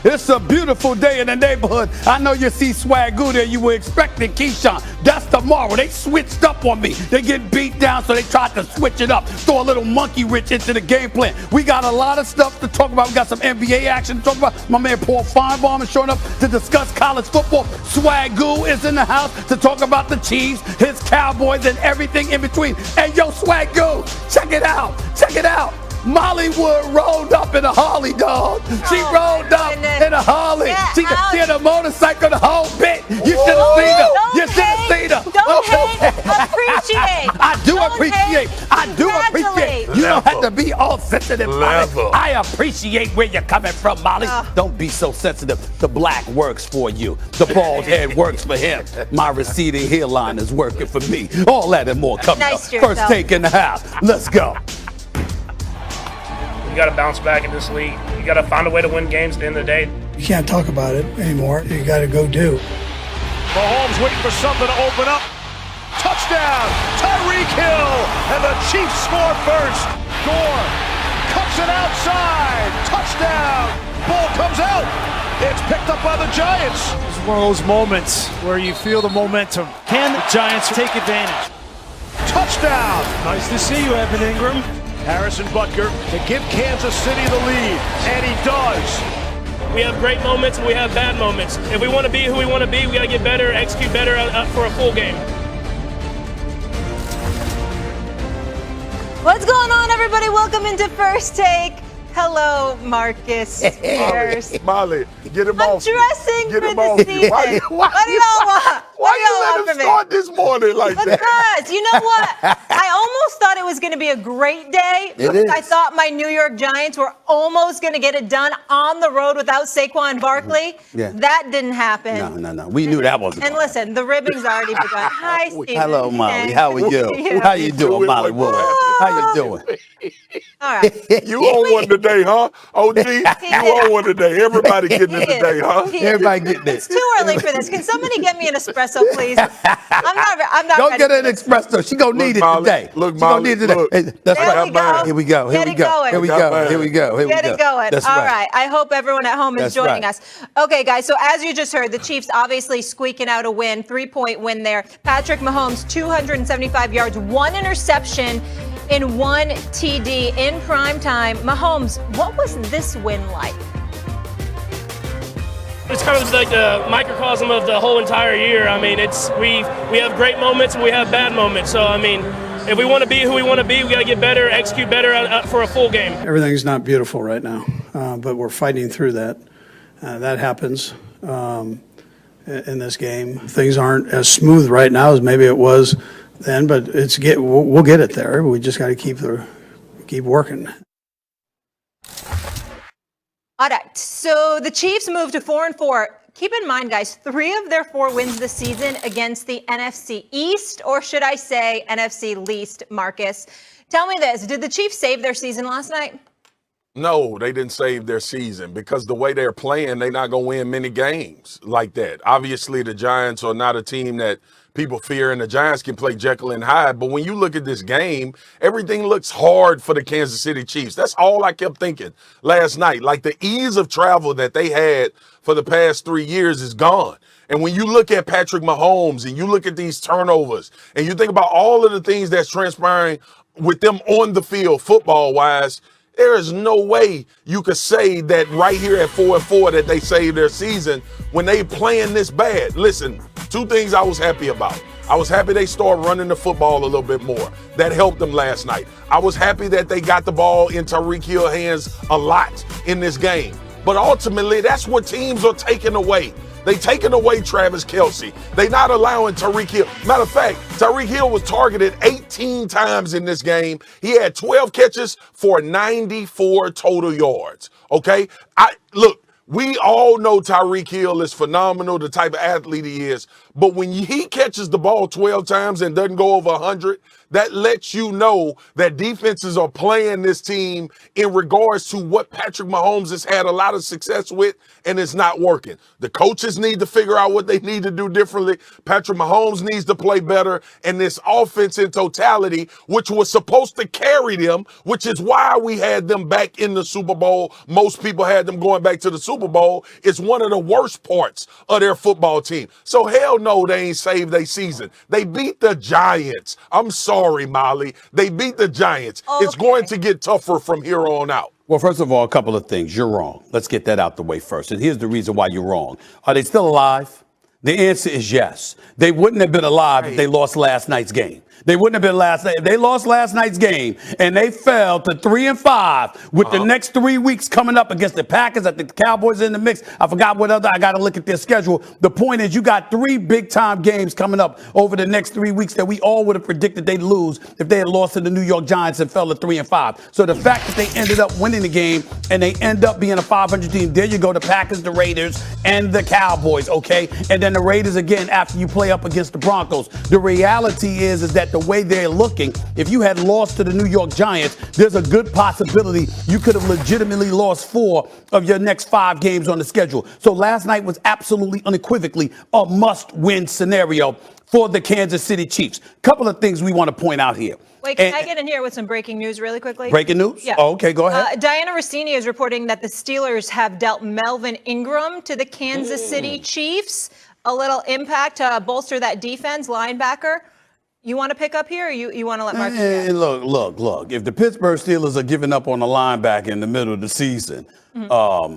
It's a beautiful day in the neighborhood. I know you see Swagoo there. You were expecting Keyshawn. That's tomorrow. They switched up on me. They get beat down, so they tried to switch it up. Throw a little monkey wrench into the game plan. We got a lot of stuff to talk about. We got some NBA action to talk about. My man Paul Feinbaum is showing up to discuss college football. Swagoo is in the house to talk about the Chiefs, his Cowboys, and everything in between. And yo, Swagoo, check it out. Check it out. Molly Wood rolled up in a Harley, dog. She rolled up in a Harley. She had a motorcycle the whole bit. You should have seen her. You should have seen her. Don't hate. Appreciate. I do appreciate. I do appreciate. You don't have to be all sensitive. I appreciate where you're coming from, Molly. Don't be so sensitive. The black works for you. The bald head works for him. My receding hairline is working for me. All that and more coming up. First take in the house. Let's go. You got to bounce back in this league. You got to find a way to win games at the end of the day. You can't talk about it anymore. You got to go do. Mahomes waiting for something to open up. Touchdown, Tyreek Hill, and the Chiefs score first. Gore cuts it outside. Touchdown. Ball comes out. It's picked up by the Giants. It's one of those moments where you feel the momentum. Can the Giants take advantage? Touchdown. Nice to see you, Evan Ingram. Harrison Butker to give Kansas City the lead, and he does. We have great moments and we have bad moments. If we want to be who we want to be, we got to get better, execute better for a full game. What's going on, everybody? Welcome into First Take. Hello, Marcus Spears. Molly, get him off. I'm dressing get for him the off season. What do y'all want? Why you let him start this morning like that? Because, you know what? I almost thought it was going to be a great day. I thought my New York Giants were almost going to get it done on the road without Saquon Barkley. Yeah. That didn't happen. No. We knew that wasn't. And listen, the ribbing's already begun. Hi, Steve. Hello, Molly. How are you? How you doing, Molly Wood? How you doing? All right. You on one today, huh? OG, you on one today. Everybody getting it today, huh? Everybody getting it. It's too early for this. Can somebody get me an espresso, please? I'm not Don't ready get for an this. espresso. She gonna need it today. Look, she gonna Molly, need it today. look. That's There right. we go. Here we go. Here Get we it go. going. Here we go. Here we go. Here we Get go. it going. That's All right. right. I hope everyone at home is That's joining right. us. Okay, guys. So as you just heard, the Chiefs obviously squeaking out a win, 3-point win there. Patrick Mahomes, 275 yards, 1 interception in 1 TD in prime time. Mahomes, what was this win like? It's kind of like the microcosm of the whole entire year. I mean, we have great moments and we have bad moments. So, I mean, if we want to be who we want to be, we got to get better, execute better for a full game. Everything's not beautiful right now, but we're fighting through that. That happens in this game. Things aren't as smooth right now as maybe it was then, but we'll get it there. We just got to keep working. All right, so the Chiefs moved to 4-4. Keep in mind, guys, 3 of their 4 wins this season against the NFC East, or should I say NFC least, Marcus. Tell me this, did the Chiefs save their season last night? No, they didn't save their season because the way they're playing, they're not going to win many games like that. Obviously, the Giants are not a team that people fear, and the Giants can play Jekyll and Hyde. But when you look at this game, everything looks hard for the Kansas City Chiefs. That's all I kept thinking last night. Like the ease of travel that they had for the past 3 years is gone. And when you look at Patrick Mahomes and you look at these turnovers and you think about all of the things that's transpiring with them on the field football-wise, there is no way you could say that right here at 4-4 that they saved their season when they playing this bad. Listen, 2 things I was happy about. I was happy they started running the football a little bit more. That helped them last night. I was happy that they got the ball in Tyreek Hill's hands a lot in this game. But ultimately, that's what teams are taking away. They taking away Travis Kelce. They not allowing Tyreek Hill. Matter of fact, Tyreek Hill was targeted 18 times in this game. He had 12 catches for 94 total yards. Okay? Look, we all know Tyreek Hill is phenomenal, the type of athlete he is. But when he catches the ball 12 times and doesn't go over 100, that lets you know that defenses are playing this team in regards to what Patrick Mahomes has had a lot of success with, and it's not working. The coaches need to figure out what they need to do differently. Patrick Mahomes needs to play better, and this offense in totality, which was supposed to carry them, which is why we had them back in the Super Bowl. Most people had them going back to the Super Bowl. It's one of the worst parts of their football team. So hell no, they ain't saved their season. They beat the Giants. I'm sorry, Molly. They beat the Giants. Okay. It's going to get tougher from here on out. Well, first of all, a couple of things. You're wrong. Let's get that out the way first. And here's the reason why you're wrong. Are they still alive? The answer is yes. They wouldn't have been alive if they lost last night's game. They wouldn't have been last night. If they lost last night's game and they fell to 3-5 with the next 3 weeks coming up against the Packers, I think the Cowboys are in the mix. I forgot what other. I got to look at their schedule. The point is, you got 3 big-time games coming up over the next 3 weeks that we all would have predicted they'd lose if they had lost to the New York Giants and fell to 3-5. So the fact that they ended up winning the game and they end up being a 500 team, there you go, the Packers, the Raiders, and the Cowboys, okay? And then the Raiders again after you play up against the Broncos. The reality is that the way they're looking, if you had lost to the New York Giants, there's a good possibility you could have legitimately lost 4 of your next 5 games on the schedule. So last night was absolutely unequivocally a must-win scenario for the Kansas City Chiefs. Couple of things we want to point out here. Wait, can I get in here with some breaking news really quickly? Breaking news? Yeah. Oh, okay, go ahead. Diana Rossini is reporting that the Steelers have dealt Melvin Ingram to the Kansas City Chiefs. A little impact to bolster that defense, linebacker. You want to pick up here, or you want to let Marcus go? Look. If the Pittsburgh Steelers are giving up on the linebacker in the middle of the season, Stop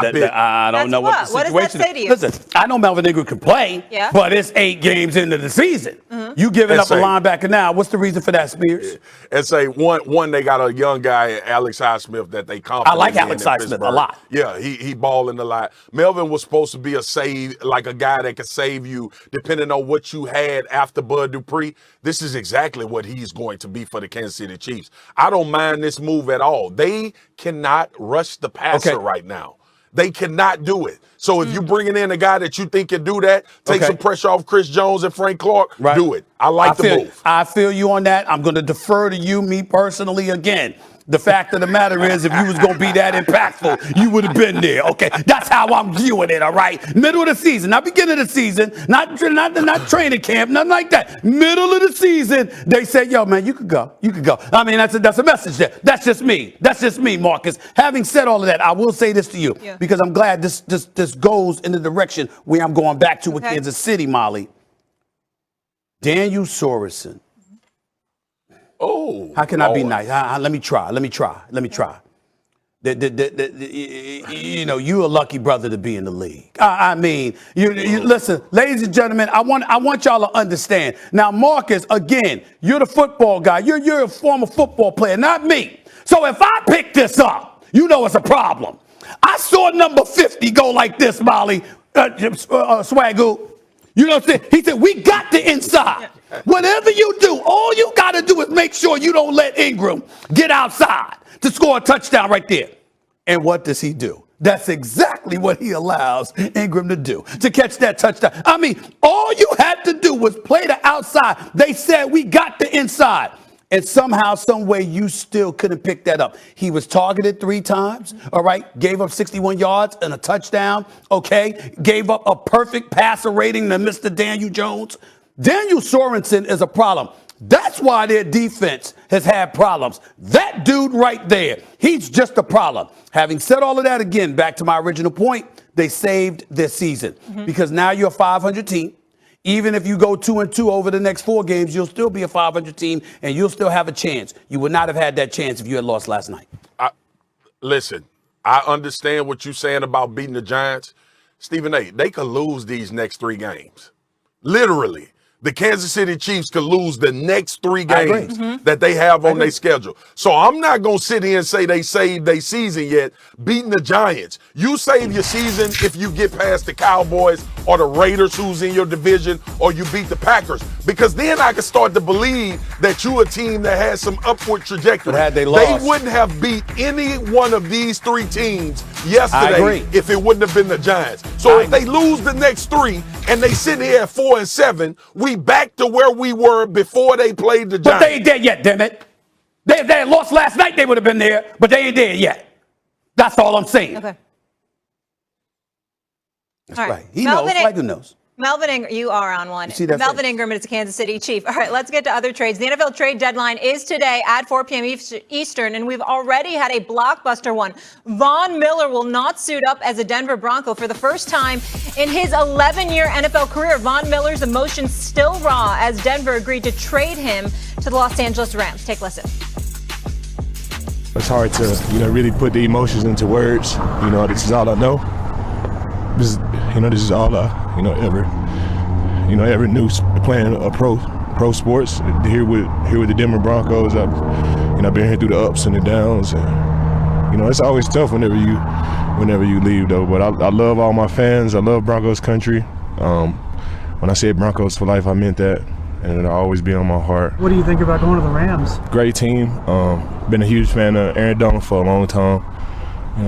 it. I don't know what the situation What does that say to you? Listen, I know Melvin Ingram can play, Yeah. but it's 8 games into the season. You giving up a linebacker now. What's the reason for that, Spears? And say one, they got a young guy, Alex Highsmith, that they confident I like in Alex Highsmith Pittsburgh. a lot. Yeah, he balling a lot. Melvin was supposed to be a save, like a guy that could save you depending on what you had after Bud Dupree. This is exactly what he's going to be for the Kansas City Chiefs. I don't mind this move at all. They cannot rush the passer right now. They cannot do it. So if you're bringing in a guy that you think can do that, take some pressure off Chris Jones and Frank Clark, do it. I like the move. I feel you on that. I'm going to defer to you, me personally, again. The fact of the matter is, if you was going to be that impactful, you would have been there, okay? That's how I'm viewing it, all right? Middle of the season, not beginning of the season, not training camp, nothing like that. Middle of the season, they say, yo, man, you could go. You could go. I mean, that's a message there. That's just me. That's just me, Marcus. Having said all of that, I will say this to you, because I'm glad this goes in the direction where I'm going back to with Kansas City, Molly. Daniel Sorensen. Oh, how can I be nice? Let me try. You know, you're a lucky brother to be in the league. I mean, you listen, ladies and gentlemen. I want y'all to understand. Now, Marcus, again, you're the football guy. You're a former football player, not me. So if I pick this up, you know it's a problem. I saw number 50 go like this, Molly, Swagoo. You know what I'm saying? He said, we got the inside. Whatever you do, all you got to do is make sure you don't let Ingram get outside to score a touchdown right there. And what does he do? That's exactly what he allows Ingram to do, to catch that touchdown. I mean, all you had to do was play the outside. They said, we got the inside. And somehow, some way, you still couldn't pick that up. He was targeted 3 times, all right? Gave up 61 yards and a touchdown, okay? Gave up a perfect passer rating to Mr. Daniel Jones. Daniel Sorensen is a problem. That's why their defense has had problems. That dude right there, he's just a problem. Having said all of that, again, back to my original point, they saved their season because now you're a 500 team. Even if you go 2-2 over the next 4 games, you'll still be a 500 team and you'll still have a chance. You would not have had that chance if you had lost last night. Listen, I understand what you're saying about beating the Giants. Stephen A., they could lose these next 3 games. Literally. The Kansas City Chiefs could lose the next 3 games that they have on their schedule. So I'm not going to sit here and say they saved their season yet, beating the Giants. You save your season if you get past the Cowboys or the Raiders who's in your division, or you beat the Packers. Because then I can start to believe that you're a team that has some upward trajectory. Had they lost, they wouldn't have beat any one of these 3 teams yesterday if it wouldn't have been the Giants. So if they lose the next 3 and they sit here at 4-7, we back to where we were before they played the Giants. But they ain't there yet, damn it. If they had lost last night, they would have been there, but they ain't there yet. That's all I'm saying. Okay. That's All right. He knows. Swagoo knows. Melvin Ingram, you are on one. See that Melvin face? Ingram is a Kansas City Chief. All right, let's get to other trades. The NFL trade deadline is today at 4 p.m. Eastern, and we've already had a blockbuster one. Von Miller will not suit up as a Denver Bronco for the first time in his 11-year NFL career. Von Miller's emotions still raw as Denver agreed to trade him to the Los Angeles Rams. Take a listen. It's hard to, really put the emotions into words. This is all I know. This is all I, ever knew playing pro sports. Here with the Denver Broncos, I've been here through the ups and the downs, and it's always tough whenever you leave though. But I love all my fans. I love Broncos country. When I said Broncos for life, I meant that, and it'll always be on my heart. What do you think about going to the Rams? Great team. Been a huge fan of Aaron Donald for a long time.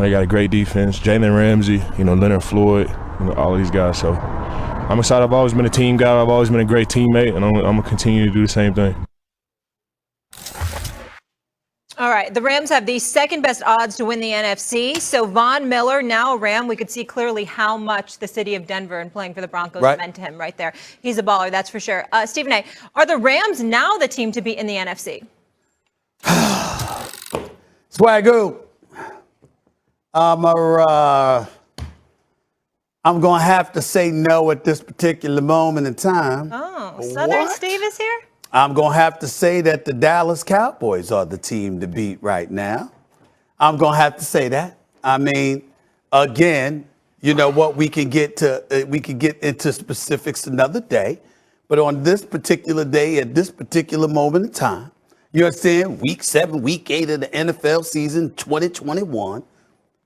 They got a great defense. Jalen Ramsey, Leonard Floyd, all of these guys. So I'm excited. I've always been a team guy. I've always been a great teammate, and I'm going to continue to do the same thing. All right, the Rams have the second best odds to win the NFC. So Von Miller, now a Ram, we could see clearly how much the city of Denver and playing for the Broncos meant to him right there. He's a baller, that's for sure. Stephen A., are the Rams now the team to beat in the NFC? Swagoo. I'm going to have to say no at this particular moment in time. Oh, Southern Steve is here? I'm going to have to say that the Dallas Cowboys are the team to beat right now. I'm going to have to say that. I mean, again, you know what, we can get into specifics another day. But on this particular day, at this particular moment in time, you understand, week 7, week 8 of the NFL season 2021,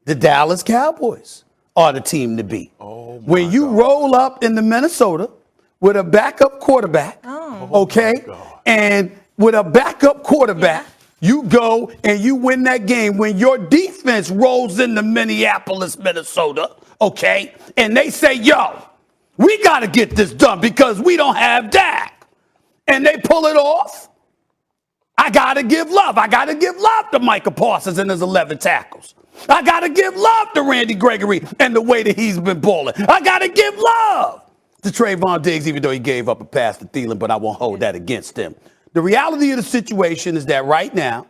the Dallas Cowboys are the team to beat. When you roll up into Minnesota with a backup quarterback, and with a backup quarterback, you go and you win that game. When your defense rolls into Minneapolis, Minnesota, and they say, yo, we got to get this done because we don't have Dak, and they pull it off, I got to give love. I got to give love to Micah Parsons and his 11 tackles. I got to give love to Randy Gregory and the way that he's been balling. I got to give love to Trayvon Diggs, even though he gave up a pass to Thielen, but I won't hold that against him. The reality of the situation is that right now,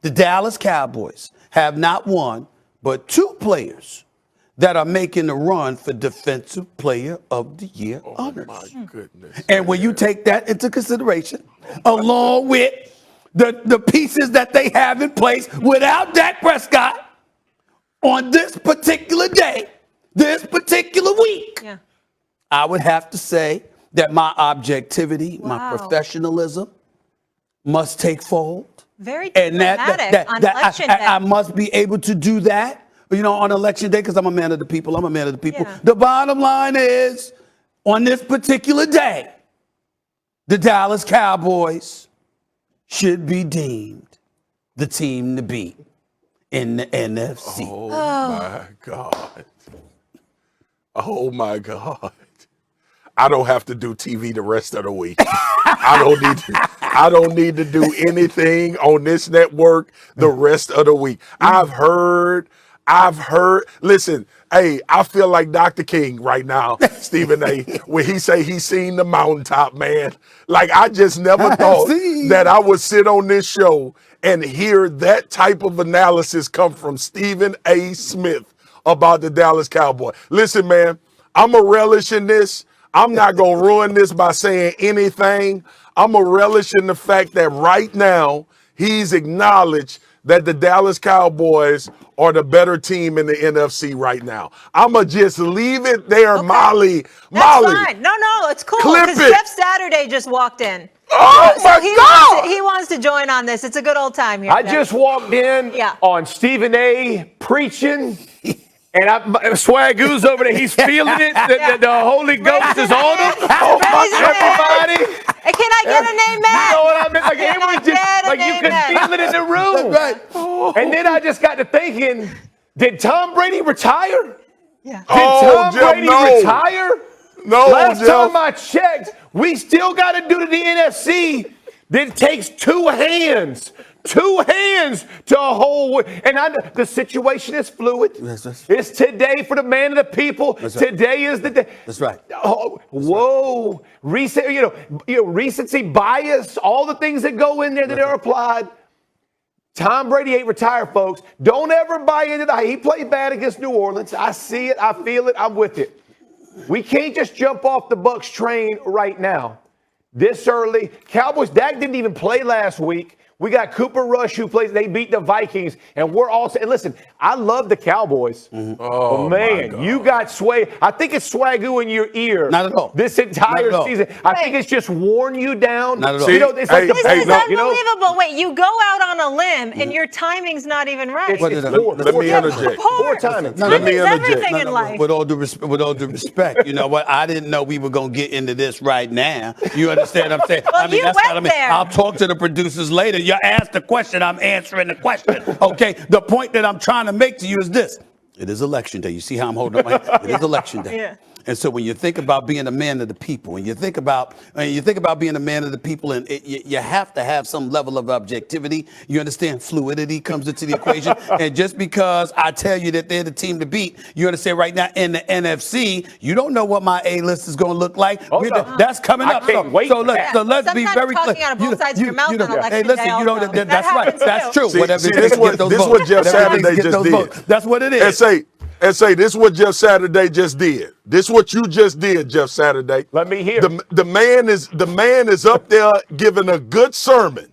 the Dallas Cowboys have not one, but 2 players that are making the run for Defensive Player of the Year honors. My goodness. And when you take that into consideration, along with the pieces that they have in place without Dak Prescott, on this particular day, this particular week, I would have to say that my objectivity, my professionalism must take fold. Very and diplomatic on election day. I must be able to do that, on election day, because I'm a man of the people. I'm a man of the people. Yeah. The bottom line is, on this particular day, the Dallas Cowboys should be deemed the team to beat in the NFC. Oh my God. Oh my God. I don't have to do TV the rest of the week. I don't need to do anything on this network the rest of the week. I've heard, listen, hey, I feel like Dr. King right now, Stephen A., when he say he's seen the mountaintop, man. Like, I just never thought that I would sit on this show and hear that type of analysis come from Stephen A. Smith about the Dallas Cowboys. Listen, man, I'm a relish in this. I'm not going to ruin this by saying anything. I'm a relish in the fact that right now he's acknowledged that the Dallas Cowboys are the better team in the NFC right now. I'm going to just leave it there, Molly. That's fine. No, it's cool. Because Jeff Saturday just walked in. Oh, my God. He wants to join on this. It's a good old time here. I just walked in on Stephen A. preaching. And Swagoo's over there. He's feeling it. The Holy Ghost is on him. Oh, everybody. Hey, can I get an amen? You know what I mean? Like, it was just, like you could feel it in the room. Right. And then I just got to thinking, did Tom Brady retire? Yeah. Did Oh, Tom Jeff, Brady no. retire? No, Last Jeff. time I checked, we still got to do to the NFC. It takes two hands to a whole. And the situation is fluid. It's today for the man of the people. Today is the day. That's right. Oh, whoa, recency bias, all the things that go in there that are applied. Tom Brady ain't retired, folks. Don't ever buy into that. He played bad against New Orleans. I see it. I feel it. I'm with it. We can't just jump off the Bucs train right now. This early. Cowboys, Dak didn't even play last week. We got Cooper Rush who plays. They beat the Vikings, and we're all saying, listen, I love the Cowboys. Mm-hmm. Oh, man, you got sway. I think it's swagoo in your ear. Not at all. This entire Not at all. season. I think it's just worn you down. Not at all. You know, it's like This the is unbelievable. Wait, you go out on a limb and your timing's not even right. Let me interject. Poor timing. Timing's everything in life. With all due respect, you know what? I didn't know we were going to get into this right now. You understand what I'm saying? Well, you went there. I'll talk to the producers later. You asked the question, I'm answering the question. Okay? The point that I'm trying to make to you is this. It is election day. You see how I'm holding up my hand? It is election day. Yeah. And so when you think about being a man of the people, when you think about being a man of the people, and you have to have some level of objectivity. You understand? Fluidity comes into the equation. And just because I tell you that they're the team to beat, you understand right now in the NFC, you don't know what my A-list is going to look like. Oh, no. That's coming up. can't wait So for that. let's be Sometimes very clear. talking out of both sides of your mouth on election hey, listen, day you know also. that's That right. happens That's too. true. See, Whatever it this takes to get those what votes. Jeff Whatever it takes to Saturday get just those did. votes. That's what it is. And say, this is what Jeff Saturday just did. This is what you just did, Jeff Saturday. Let me hear. The man is up there giving a good sermon,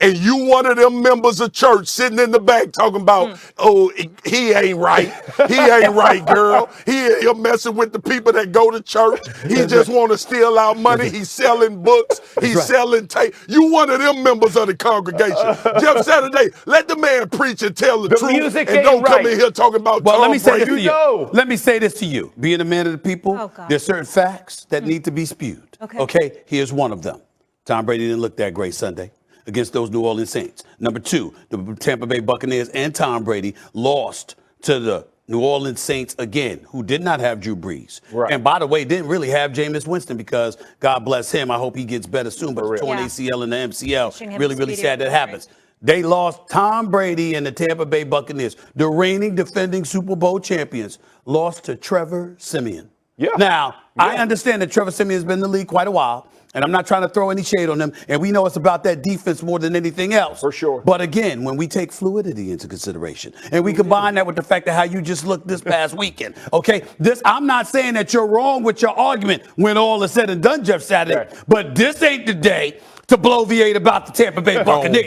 and you one of them members of church sitting in the back talking about, oh, he ain't right. He ain't right, girl. He's messing with the people that go to church. He just want to steal our money. He's selling books. He's selling tape. You one of them members of the congregation. Jeff Saturday, let the man preach and tell the truth, music and ain't don't come right. in here talking about Well, Tom let me say this Brady. to you. Let me say this to you. Being a man of the people, Oh, God. there's certain facts that need to be spewed. Okay. Here's one of them. Tom Brady didn't look that great Sunday against those New Orleans Saints. Number two, the Tampa Bay Buccaneers and Tom Brady lost to the New Orleans Saints again, who did not have Drew Brees. Right. And by the way, didn't really have Jameis Winston because God bless him. I hope he gets better soon. But the torn Yeah. ACL and the Wishing MCL, him really, a really speedy sad that recovery. happens. They lost. Tom Brady and the Tampa Bay Buccaneers, the reigning defending Super Bowl champions, lost to Trevor Siemian. Yeah. Now, I understand that Trevor Siemian has been in the league quite a while, and I'm not trying to throw any shade on him, and we know it's about that defense more than anything else. For sure. But again, when we take fluidity into consideration, and we combine that with the fact that how you just looked this past weekend, okay? I'm not saying that you're wrong with your argument when all is said and done, Jeff Saturday, Right. but this ain't the day to bloviate about the Tampa Bay Buccaneers.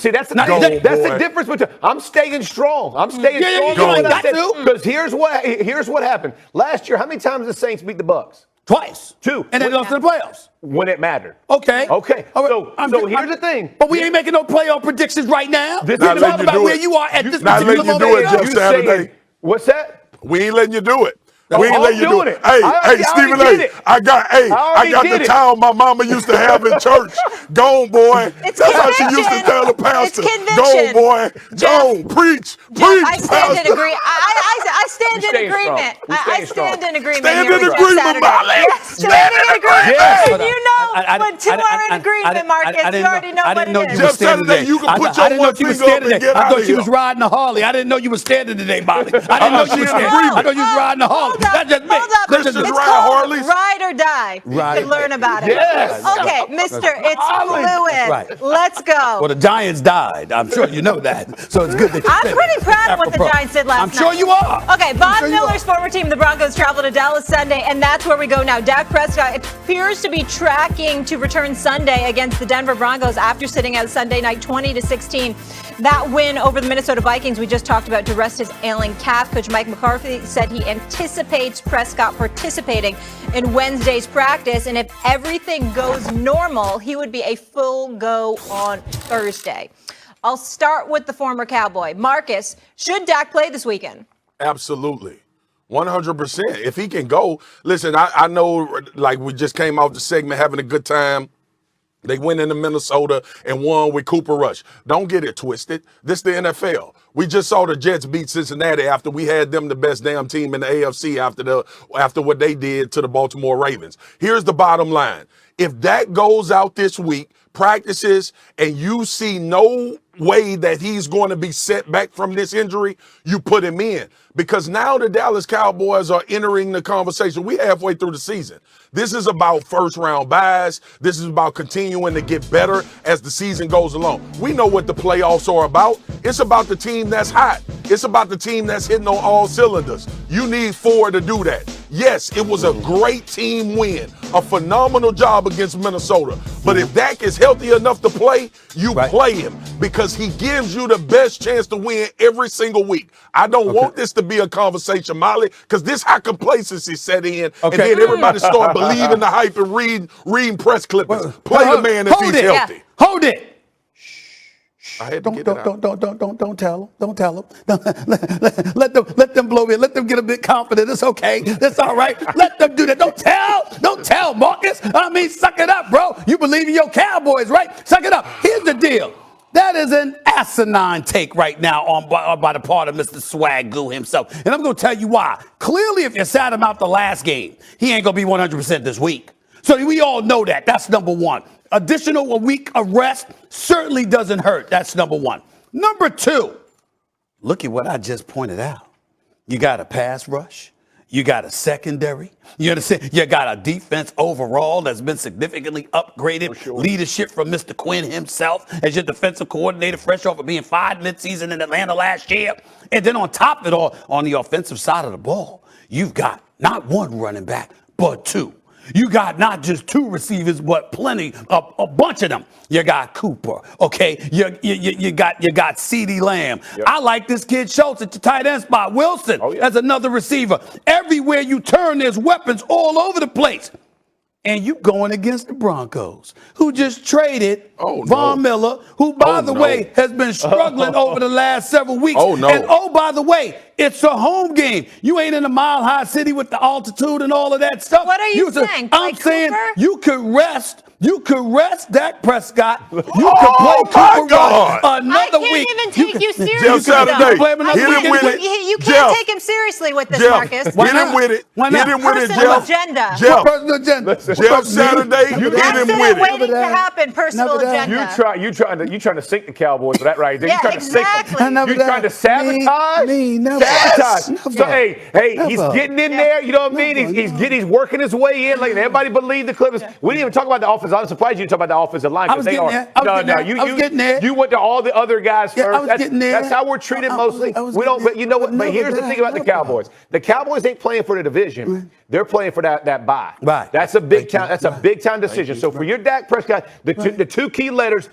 See, that's the boy. difference between. I'm staying strong. I'm staying Yeah, strong. you ain't got to. Because here's what happened last year. How many times did the Saints beat the Bucs? Twice. Two. And they lost to the playoffs. When it mattered. Okay. Okay. All right. So here's the thing. But we ain't making no playoff predictions right now. This We're is talking not about letting you do where it. you are at this Not particular letting you moment. do it, Jeff You Saturday. saying, what's that? We ain't letting you do it. Oh, We ain't I'm letting you do doing it. it. Hey, I Stephen already did A. it. I got already the did it. towel my mama used to have in church. Go on, boy. It's That's how she used to conviction. tell the pastor. It's Go on, conviction. boy. Jeff, Go on, preach. Jeff, Preach, I stand in pastor. agreement. I stand We in staying agreement. strong. We I staying stand strong. in agreement. Stand here in with Jeff agreement, Saturday. Molly. Yes, Stand standing in in agreement. agreement. And you know when two are in agreement, Marcus, you already know what it is. Jeff Saturday, you can put your one finger up and get I out thought of she was here. riding a Harley. I didn't know you was standing today, Molly. I didn't know she you was in standing. agreement. I thought you was riding a Harley. Hold up, That's just me. hold up. That's just Christians me. It's ride called Harleys. Ride or Die. You Right. can learn about it. Yes. Okay, mister, it's Holly. fluid. Right. Let's go. Well, the Giants died. I'm sure you know that. So it's good that you I'm said it. pretty proud of what the Apropos. Giants did last I'm night. sure you are. Okay, Von sure you Miller's are. former team, the Broncos, traveled to Dallas Sunday, and that's where we go now. Dak Prescott appears to be tracking to return Sunday against the Denver Broncos after sitting out Sunday night 20-16. That win over the Minnesota Vikings we just talked about to rest his ailing calf. Coach Mike McCarthy said he anticipates Prescott participating in Wednesday's practice, and if everything goes normal, he would be a full go on Thursday. I'll start with the former Cowboy. Marcus, should Dak play this weekend? Absolutely. 100%. If he can go, listen, I know, like, we just came off the segment having a good time. They went into Minnesota and won with Cooper Rush. Don't get it twisted. This is the NFL. We just saw the Jets beat Cincinnati after we had them the best damn team in the AFC after what they did to the Baltimore Ravens. Here's the bottom line. If Dak goes out this week, practices, and you see no way that he's going to be set back from this injury, you put him in. Because now the Dallas Cowboys are entering the conversation. We're halfway through the season. This is about first-round buys. This is about continuing to get better as the season goes along. We know what the playoffs are about. It's about the team that's hot. It's about the team that's hitting on all cylinders. You need 4 to do that. Yes, it was a great team win, a phenomenal job against Minnesota. But if Dak is healthy enough to play, you play him because he gives you the best chance to win every single week. I don't want this to be a conversation, Molly, because this how complacency set in, and then everybody start believing the hype and reading press clippings. Play the man if he's healthy. Hold it. I had to get it out. Don't tell them. Don't tell them. Let them blow in. Let them get a bit confident. It's okay. That's all right. Let them do that. Don't tell, Marcus. I mean, suck it up, bro. You believe in your Cowboys, right? Suck it up. Here's the deal. That is an asinine take right now by the part of Mr. Swagoo himself. And I'm going to tell you why. Clearly, if you sat him out the last game, he ain't going to be 100% this week. So we all know that. That's number one. Additional a week of rest certainly doesn't hurt. That's number one. Number two, look at what I just pointed out. You got a pass rush. You got a secondary. You understand? You got a defense overall that's been significantly upgraded. Sure. Leadership from Mr. Quinn himself as your defensive coordinator, fresh off of being fired midseason in Atlanta last year. And then on top of it all, on the offensive side of the ball, you've got not one running back, but 2. You got not just 2 receivers, but plenty, a bunch of them. You got Cooper, okay? You got CeeDee Lamb. Yep. I like this kid Schultz at the tight end spot. Wilson as another receiver. Everywhere you turn, there's weapons all over the place. And you going against the Broncos, who just traded Von Miller, who, by the way, has been struggling over the last several weeks. And, by the way, it's a home game. You ain't in a mile-high city with the altitude and all of that stuff. What are you saying? I'm saying Cooper? you could rest. You could rest Dak Prescott. You could play Cooper Rush another week. I can't even take you seriously. Jeff Saturday, hit him with it. You can't take him seriously with this, Marcus. Hit him with it. Hit him with it, Jeff. Personal agenda. Jeff Saturday, you hit him with it. Waiting to happen. Personal agenda. You trying to sink the Cowboys for that right there. Yeah, You trying exactly. to sink them. You trying to sabotage? Sabotage. So hey, he's getting in there. You know what I mean? He's working his way in. Like everybody believe the Clippers. We didn't even talk about the offense. I'm surprised you didn't talk about the offensive line. I was getting there. You went to all the other guys first. I was getting there. That's how we're treated mostly. We don't. But you know what? But here's the thing about the Cowboys. The Cowboys ain't playing for the division. They're playing for that bye. Right. That's a big time. That's a big time decision. So for your Dak Prescott, the 2 key letters,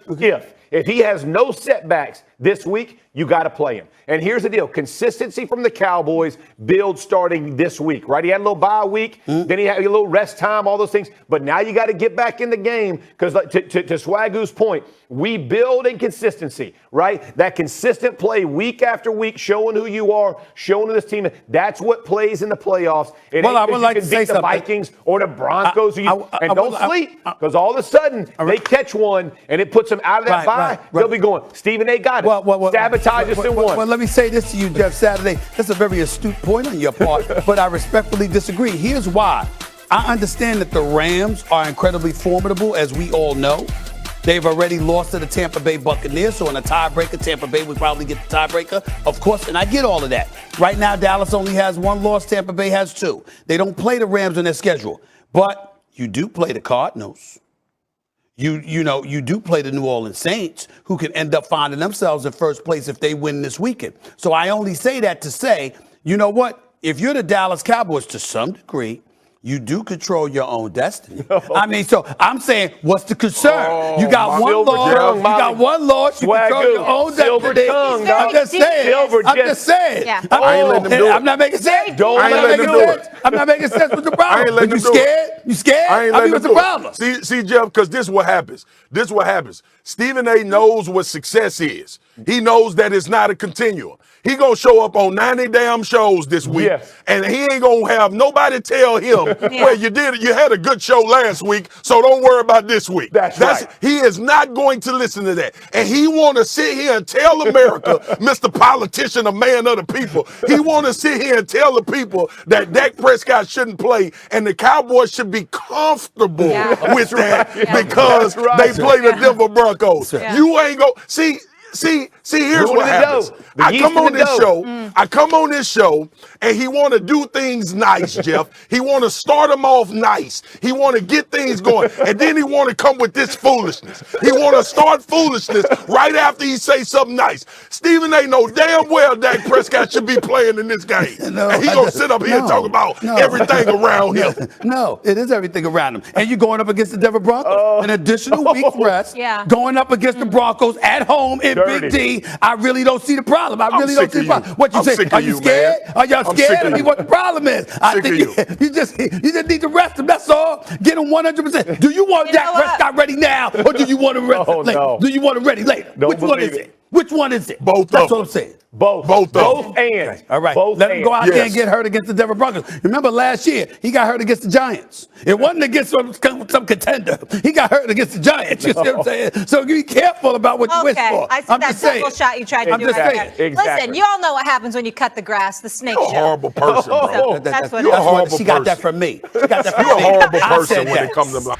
if he has no setbacks this week, you got to play him. And here's the deal. Consistency from the Cowboys builds starting this week, right? He had a little bye week, then he had a little rest time, all those things. But now you got to get back in the game because to Swagoo's point, we build in consistency, right? That consistent play week after week, showing who you are, showing who this team is. That's what plays in the playoffs. I would like to say the Vikings or the Broncos. Don't sleep because all of a sudden they catch one and it puts them out of that bye. They'll be going, Stephen A. got it. Sabotage us in one. Well, let me say this to you, Jeff Saturday. That's a very astute point on your part, but I respectfully disagree. Here's why. I understand that the Rams are incredibly formidable, as we all know. They've already lost to the Tampa Bay Buccaneers, so in a tiebreaker, Tampa Bay would probably get the tiebreaker, of course, and I get all of that. Right now, Dallas only has 1 loss, Tampa Bay has 2. They don't play the Rams on their schedule, but you do play the Cardinals. You do play the New Orleans Saints, who can end up finding themselves in first place if they win this weekend. So I only say that to say, you know what? If you're the Dallas Cowboys, to some degree, you do control your own destiny. I mean, so I'm saying, what's the concern? You got one loss. You got 1 loss. You control your own destiny. I'm just saying. Yeah. I ain't letting them do it. I'm not making sense. I ain't letting them do it. I'm not making sense with the problem. I ain't letting them do it. You scared? I ain't letting what's them the do problem? it. See, Jeff, because this is what happens. Stephen A. knows what success is. He knows that it's not a continuum. He gonna show up on 90 damn shows this week, Yes. and he ain't gonna have nobody tell him, well, you had a good show last week, so don't worry about this week. That's right. He is not going to listen to that. And he want to sit here and tell America, Mr. Politician, a man of the people, he want to sit here and tell the people that Dak Prescott shouldn't play and the Cowboys should be comfortable with that because they play the Denver Broncos. You ain't go see, here's what happens. I come on this show, and he want to do things nice, Jeff. He want to start them off nice. He want to get things going, and then he want to come with this foolishness. He want to start foolishness right after he say something nice. Stephen ain't know damn well Dak Prescott should be playing in this game, and he gonna sit up here and talk about everything around him. No, it is everything around him. And you're going up against the Denver Broncos, an additional week's rest, going up against the Broncos at home in Big D. I really don't see the problem. I really don't see the problem. What you say? Are you scared? Are y'all scared? I mean, what the problem is? I think you just need to rest him. That's all. Get him 100%. Do you want Dak Prescott ready now, or do you want him ready later? Do you want him ready later? Which one is it? Which one is it? Both. That's what I'm saying. Both and. Okay. All right. Both Let him go out there and Yes. get hurt against the Denver Broncos. Remember last year, he got hurt against the Giants. It wasn't against some contender. He got hurt against the Giants. You see what I'm saying? So be careful about what you wish for. I see that double shot you tried to do right there. Exactly. Listen, you all know what happens when you cut the grass, the snake You're a show. horrible person, bro. So that's what You're it a is. horrible She got that person. from me. She got that from You're a me. horrible I person said when that. it comes to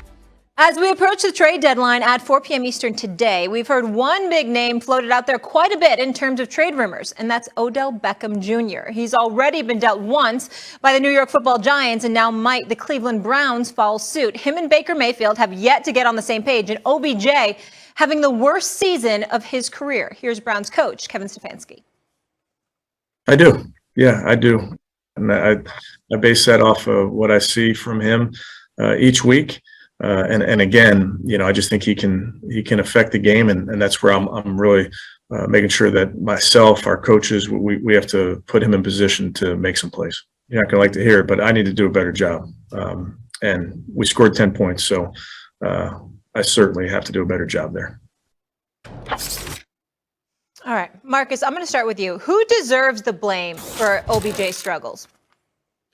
As we approach the trade deadline at 4 p.m. Eastern today, we've heard one big name floated out there quite a bit in terms of trade rumors, and that's Odell Beckham Jr. He's already been dealt once by the New York Football Giants, and now might the Cleveland Browns follow suit. Him and Baker Mayfield have yet to get on the same page, and OBJ having the worst season of his career. Here's Browns coach Kevin Stefanski. I do. Yeah, I do. And I base that off of what I see from him each week. And again, I just think he can affect the game, and that's where I'm really making sure that myself, our coaches, we have to put him in position to make some plays. You're not going to like to hear it, but I need to do a better job. And we scored 10 points, so I certainly have to do a better job there. All right, Marcus, I'm going to start with you. Who deserves the blame for OBJ's struggles?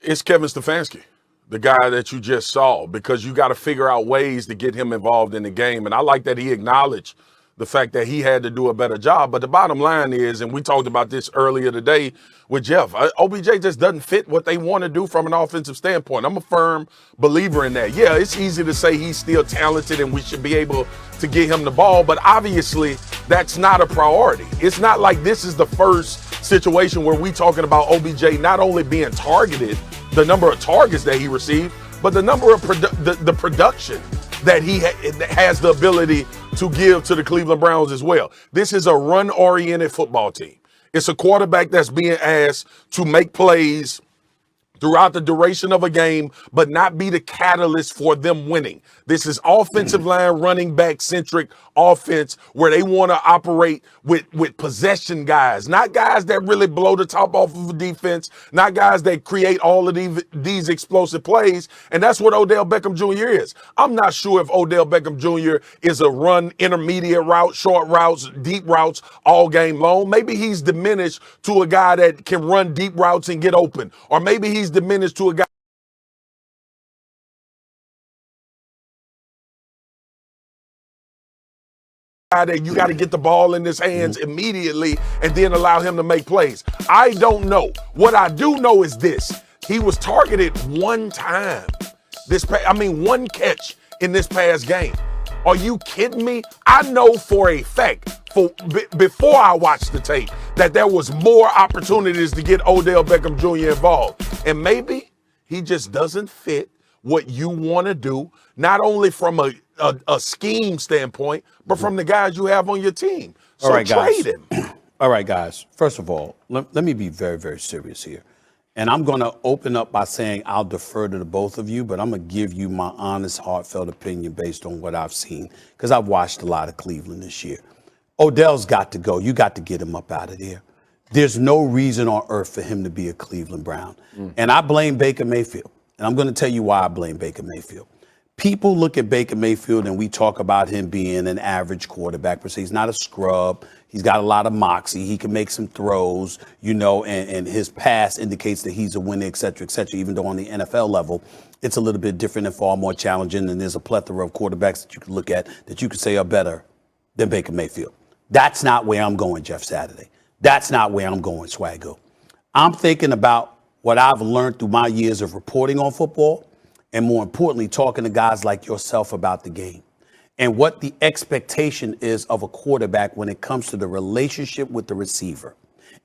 It's Kevin Stefanski, the guy that you just saw, because you got to figure out ways to get him involved in the game. And I like that he acknowledged the fact that he had to do a better job. But the bottom line is, and we talked about this earlier today with Jeff, OBJ just doesn't fit what they want to do from an offensive standpoint. I'm a firm believer in that. Yeah, it's easy to say he's still talented and we should be able to get him the ball, but obviously that's not a priority. It's not like this is the first situation where we talking about OBJ not only being targeted, the number of targets that he received, but the number of the production that he has the ability to give to the Cleveland Browns as well. This is a run-oriented football team. It's a quarterback that's being asked to make plays throughout the duration of a game, but not be the catalyst for them winning. This is offensive line, running back centric offense where they want to operate with possession guys, not guys that really blow the top off of a defense, not guys that create all of these explosive plays. And that's what Odell Beckham Jr. is. I'm not sure if Odell Beckham Jr. is a run intermediate route, short routes, deep routes all game long. Maybe he's diminished to a guy that can run deep routes and get open, or maybe he's diminished to a guy that you got to get the ball in his hands immediately and then allow him to make plays. I don't know. What I do know is this. He was targeted one time. One catch in this past game. Are you kidding me? I know for a fact, before I watched the tape, that there was more opportunities to get Odell Beckham Jr. involved. And maybe he just doesn't fit what you want to do, not only from a scheme standpoint, but from the guys you have on your team. So trade him. All right, guys. First of all, let me be very, very serious here. And I'm going to open up by saying I'll defer to the both of you, but I'm going to give you my honest, heartfelt opinion based on what I've seen, because I've watched a lot of Cleveland this year. Odell's got to go. You got to get him up out of there. There's no reason on earth for him to be a Cleveland Brown. And I blame Baker Mayfield. And I'm going to tell you why I blame Baker Mayfield. people look at Baker Mayfield and we talk about him being an average quarterback per se. He's not a scrub. He's got a lot of moxie. He can make some throws, and his pass indicates that he's a winner, et cetera, even though on the NFL level, it's a little bit different and far more challenging. And there's a plethora of quarterbacks that you can look at that you could say are better than Baker Mayfield. That's not where I'm going, Jeff Saturday. That's not where I'm going, Swaggo. I'm thinking about what I've learned through my years of reporting on football and, more importantly, talking to guys like yourself about the game and what the expectation is of a quarterback when it comes to the relationship with the receiver.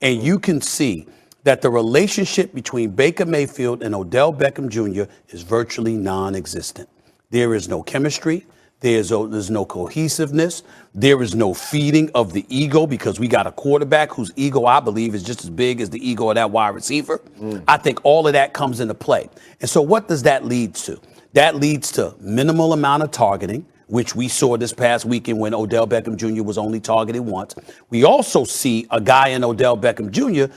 And you can see that the relationship between Baker Mayfield and Odell Beckham Jr. is virtually non-existent. There is no chemistry. There's no cohesiveness. There is no feeding of the ego because we got a quarterback whose ego, I believe, is just as big as the ego of that wide receiver. I think all of that comes into play. And so what does that lead to? That leads to minimal amount of targeting, which we saw this past weekend when Odell Beckham Jr. was only targeted once. We also see a guy in Odell Beckham Jr.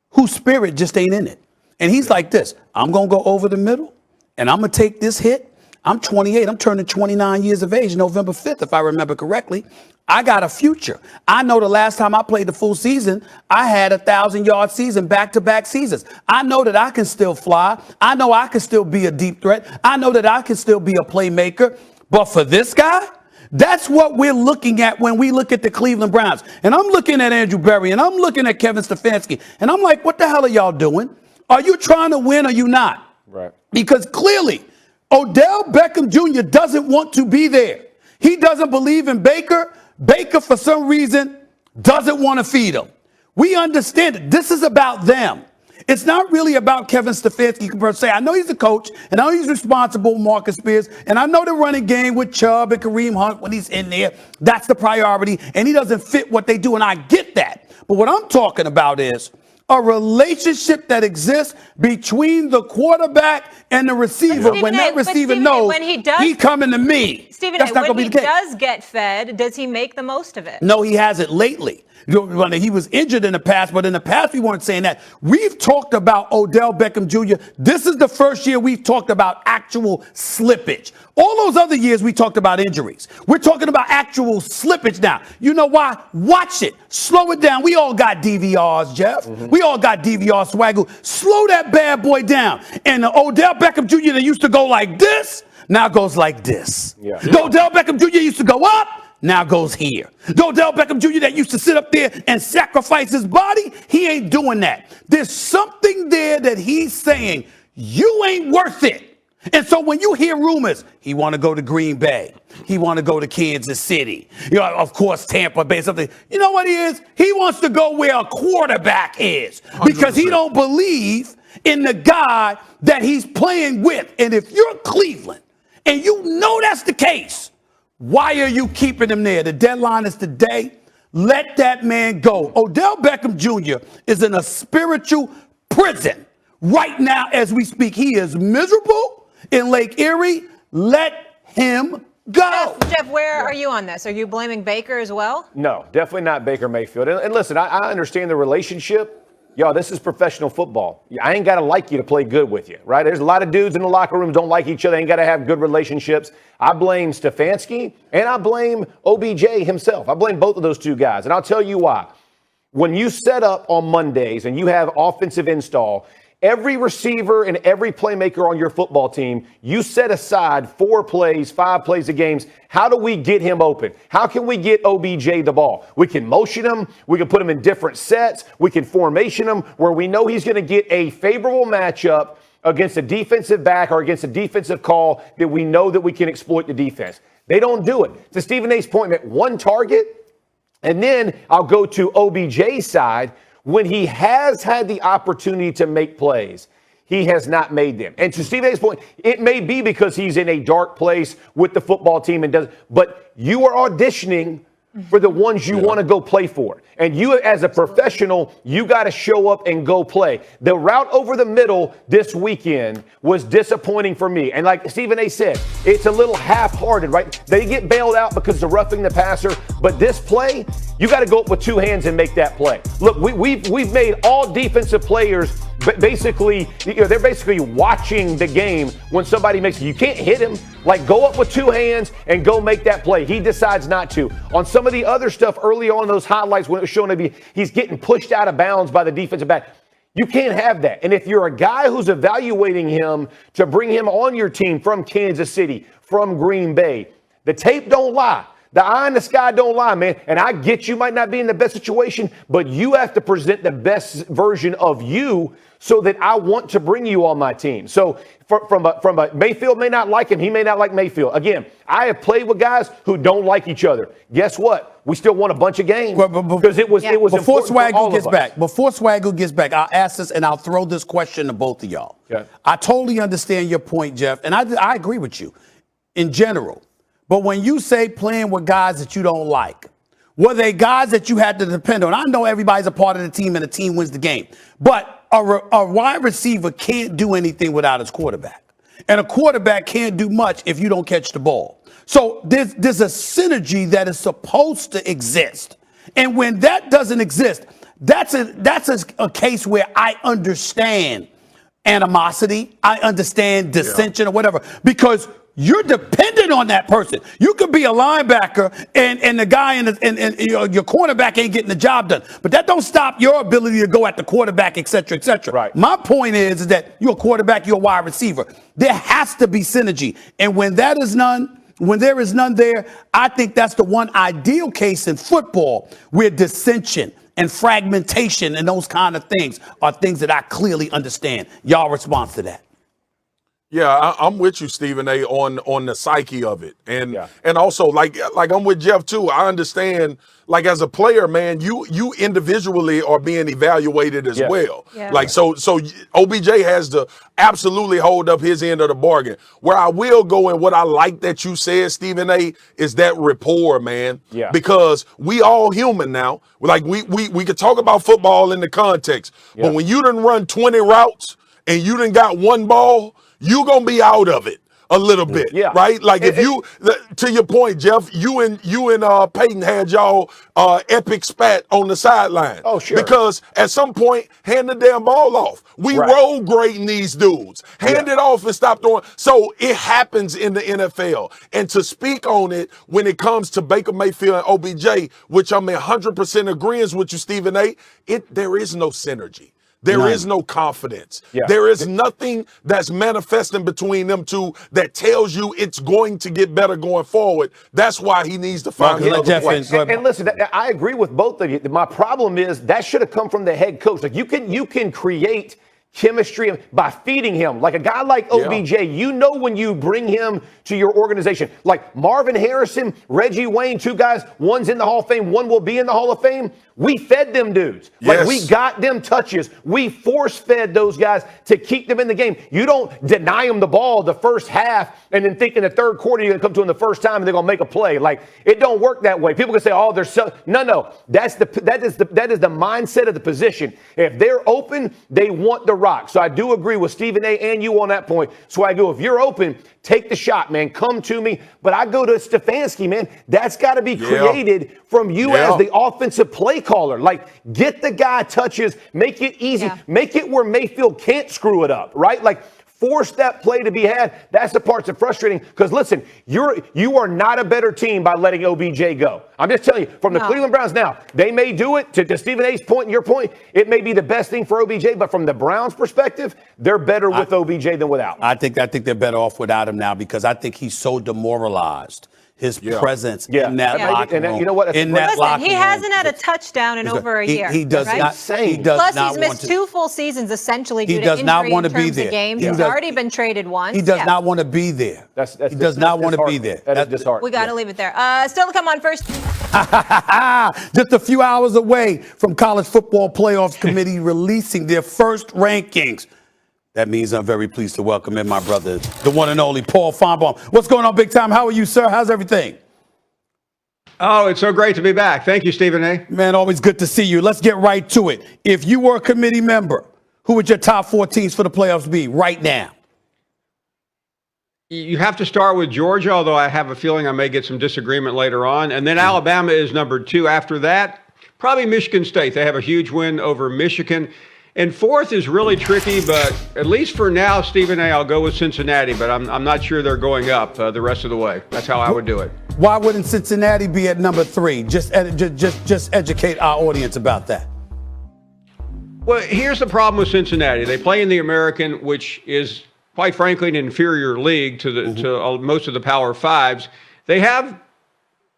whose spirit just ain't in it. And he's like this, I'm going to go over the middle and I'm going to take this hit. I'm 28. I'm turning 29 years of age November 5th, if I remember correctly. I got a future. I know the last time I played the full season, I had a 1,000-yard season, back-to-back seasons. I know that I can still fly. I know I can still be a deep threat. I know that I can still be a playmaker. But for this guy, that's what we're looking at when we look at the Cleveland Browns. And I'm looking at Andrew Berry, and I'm looking at Kevin Stefanski, and I'm like, what the hell are y'all doing? Are you trying to win or are you not? Right. Because clearly, Odell Beckham Jr. doesn't want to be there. He doesn't believe in Baker. Baker, for some reason, doesn't want to feed him. We understand it. This is about them. It's not really about Kevin Stefanski per se. I know he's the coach, and I know he's responsible for Marcus Spears, and I know the running game with Chubb and Kareem Hunt when he's in there. That's the priority, and he doesn't fit what they do, and I get that. But what I'm talking about is a relationship that exists between the quarterback and the receiver. When that receiver knows he's coming to me. Stephen, that's not going to be the case. When he does get fed, does he make the most of it? No, he hasn't lately. He was injured in the past, but in the past we weren't saying that. We've talked about Odell Beckham Jr. This is the first year we've talked about actual slippage. All those other years we talked about injuries. We're talking about actual slippage now. You know why? Watch it. Slow it down. We all got DVRs, Jeff. We all got DVR swaggle. Slow that bad boy down. And the Odell Beckham Jr. that used to go like this now goes like this. Yeah. The Odell Beckham Jr. used to go up, now goes here. The Odell Beckham Jr. that used to sit up there and sacrifice his body, he ain't doing that. There's something there that he's saying, you ain't worth it. And so when you hear rumors, he want to go to Green Bay, he want to go to Kansas City, of course, Tampa Bay, something. You know what he is? He wants to go where a quarterback is because 100%. He don't believe in the guy that he's playing with. And if you're Cleveland and you know that's the case, why are you keeping him there? The deadline is today. Let that man go. Odell Beckham Jr. is in a spiritual prison right now as we speak. He is miserable in Lake Erie. Let him go. Jeff, where are you on this? Are you blaming Baker as well? No, definitely not Baker Mayfield. And listen, I understand the relationship. Y'all, this is professional football. I ain't got to like you to play good with you, right? There's a lot of dudes in the locker room don't like each other. Ain't got to have good relationships. I blame Stefanski and I blame OBJ himself. I blame both of those two guys. And I'll tell you why. When you set up on Mondays and you have offensive install, every receiver and every playmaker on your football team, you set aside 4 plays, 5 plays of games. How do we get him open? How can we get OBJ the ball? We can motion him. We can put him in different sets. We can formation him where we know he's going to get a favorable matchup against a defensive back or against a defensive call that we know that we can exploit the defense. They don't do it. To Stephen A's point, at one target, and then I'll go to OBJ's side. When he has had the opportunity to make plays, he has not made them. And to Stephen A's point, it may be because he's in a dark place with the football team but you are auditioning for the ones you want to go play for. And you, as a professional, you got to show up and go play. The route over the middle this weekend was disappointing for me. And like Stephen A said, it's a little half-hearted, right? They get bailed out because of roughing the passer. But this play, you got to go up with 2 hands and make that play. Look, we've made all defensive players basically, they're basically watching the game when somebody makes it. You can't hit him. Like, go up with two hands and go make that play. He decides not to. On some of the other stuff early on, those highlights when it was showing to be he's getting pushed out of bounds by the defensive back. You can't have that. And if you're a guy who's evaluating him to bring him on your team from Kansas City, from Green Bay, the tape don't lie. The eye in the sky don't lie, man. And I get you might not be in the best situation, but you have to present the best version of you so that I want to bring you on my team. So from a Mayfield may not like him. He may not like Mayfield. Again, I have played with guys who don't like each other. Guess what? We still won a bunch of games because it was before Swaggle gets back. us. Before Swaggle gets back, I'll ask this and I'll throw this question to both of y'all. Okay. I totally understand your point, Jeff, and I agree with you in general. But when you say playing with guys that you don't like, were they guys that you had to depend on? I know everybody's a part of the team and the team wins the game. But a wide receiver can't do anything without his quarterback. And a quarterback can't do much if you don't catch the ball. So there's a synergy that is supposed to exist. And when that doesn't exist, that's a case where I understand animosity. I understand dissension or whatever, because you're dependent on that person. You could be a linebacker and the guy and your cornerback ain't getting the job done. But that don't stop your ability to go at the quarterback, et cetera, et cetera. Right. My point is that you're a quarterback, you're a wide receiver. There has to be synergy. And when there is none there, I think that's the one ideal case in football where dissension and fragmentation and those kind of things are things that I clearly understand. Y'all response to that? Yeah, I'm with you, Stephen A. on the psyche of it, and also like I'm with Jeff too. I understand, like as a player, man, you individually are being evaluated as well. Yeah. Like so OBJ has to absolutely hold up his end of the bargain. Where I will go, and what I like that you said, Stephen A., is that rapport, man. Yeah. Because we all human now. Like we could talk about football in the context, but when you done run 20 routes and you done got one ball, you gonna be out of it a little bit, right? Like if you, to your point, Jeff, you and Peyton had y'all epic spat on the sideline. Oh, sure. Because at some point, hand the damn ball off. We roll grading these dudes. Hand it off and stop throwing. So it happens in the NFL. And to speak on it when it comes to Baker Mayfield and OBJ, which I'm 100% agreeing with you, Stephen A., there is no synergy. There is no confidence. There is nothing that's manifesting between them two that tells you it's going to get better going forward. That's why he needs to find another place. And listen, I agree with both of you. My problem is that should have come from the head coach. Like you can create chemistry by feeding him. Like a guy like OBJ, you know when you bring him to your organization. Like Marvin Harrison, Reggie Wayne, two guys, one's in the Hall of Fame, one will be in the Hall of Fame. We fed them dudes. Like we got them touches. We force-fed those guys to keep them in the game. You don't deny them the ball the first half and then think in the third quarter you're going to come to them the first time and they're going to make a play. Like it don't work that way. People can say, "Oh, they're so." No. That is the mindset of the position. If they're open, they want the rock. So I do agree with Stephen A. and you on that point. So I go, if you're open, take the shot, man. Come to me. But I go to Stefanski, man. That's got to be created from you as the offensive play caller. Like, get the guy touches, make it easy, make it where Mayfield can't screw it up, right? Like, force that play to be had. That's the part that's frustrating. Because listen, you are not a better team by letting OBJ go. I'm just telling you, from the Cleveland Browns now, they may do it to Stephen A's point and your point. It may be the best thing for OBJ, but from the Browns' perspective, they're better with OBJ than without. I think they're better off without him now because I think he's so demoralized. His presence in that locker room. You know what? Listen, he hasn't had a touchdown in over a year. He does not. He does Plus, not he's missed 2 full seasons essentially due to does injury not want in to be terms there. of games. He's already been traded once. He does not want to be there. He does not want to be there. That is disheartening. We got to leave it there. Still to come on first. Just a few hours away from College Football Playoffs Committee releasing their first rankings. That means I'm very pleased to welcome in my brother, the one and only Paul Feinbaum. What's going on, big time? How are you, sir? How's everything? Oh, it's so great to be back. Thank you, Stephen A. Man, always good to see you. Let's get right to it. If you were a committee member, who would your top 4 teams for the playoffs be right now? You have to start with Georgia, although I have a feeling I may get some disagreement later on. And then Alabama is number 2 after that. Probably Michigan State. They have a huge win over Michigan. And fourth is really tricky, but at least for now, Stephen A., I'll go with Cincinnati, but I'm not sure they're going up the rest of the way. That's how I would do it. Why wouldn't Cincinnati be at number 3? Just educate our audience about that. Well, here's the problem with Cincinnati. They play in the American, which is, quite frankly, an inferior league to most of the Power Fives. They have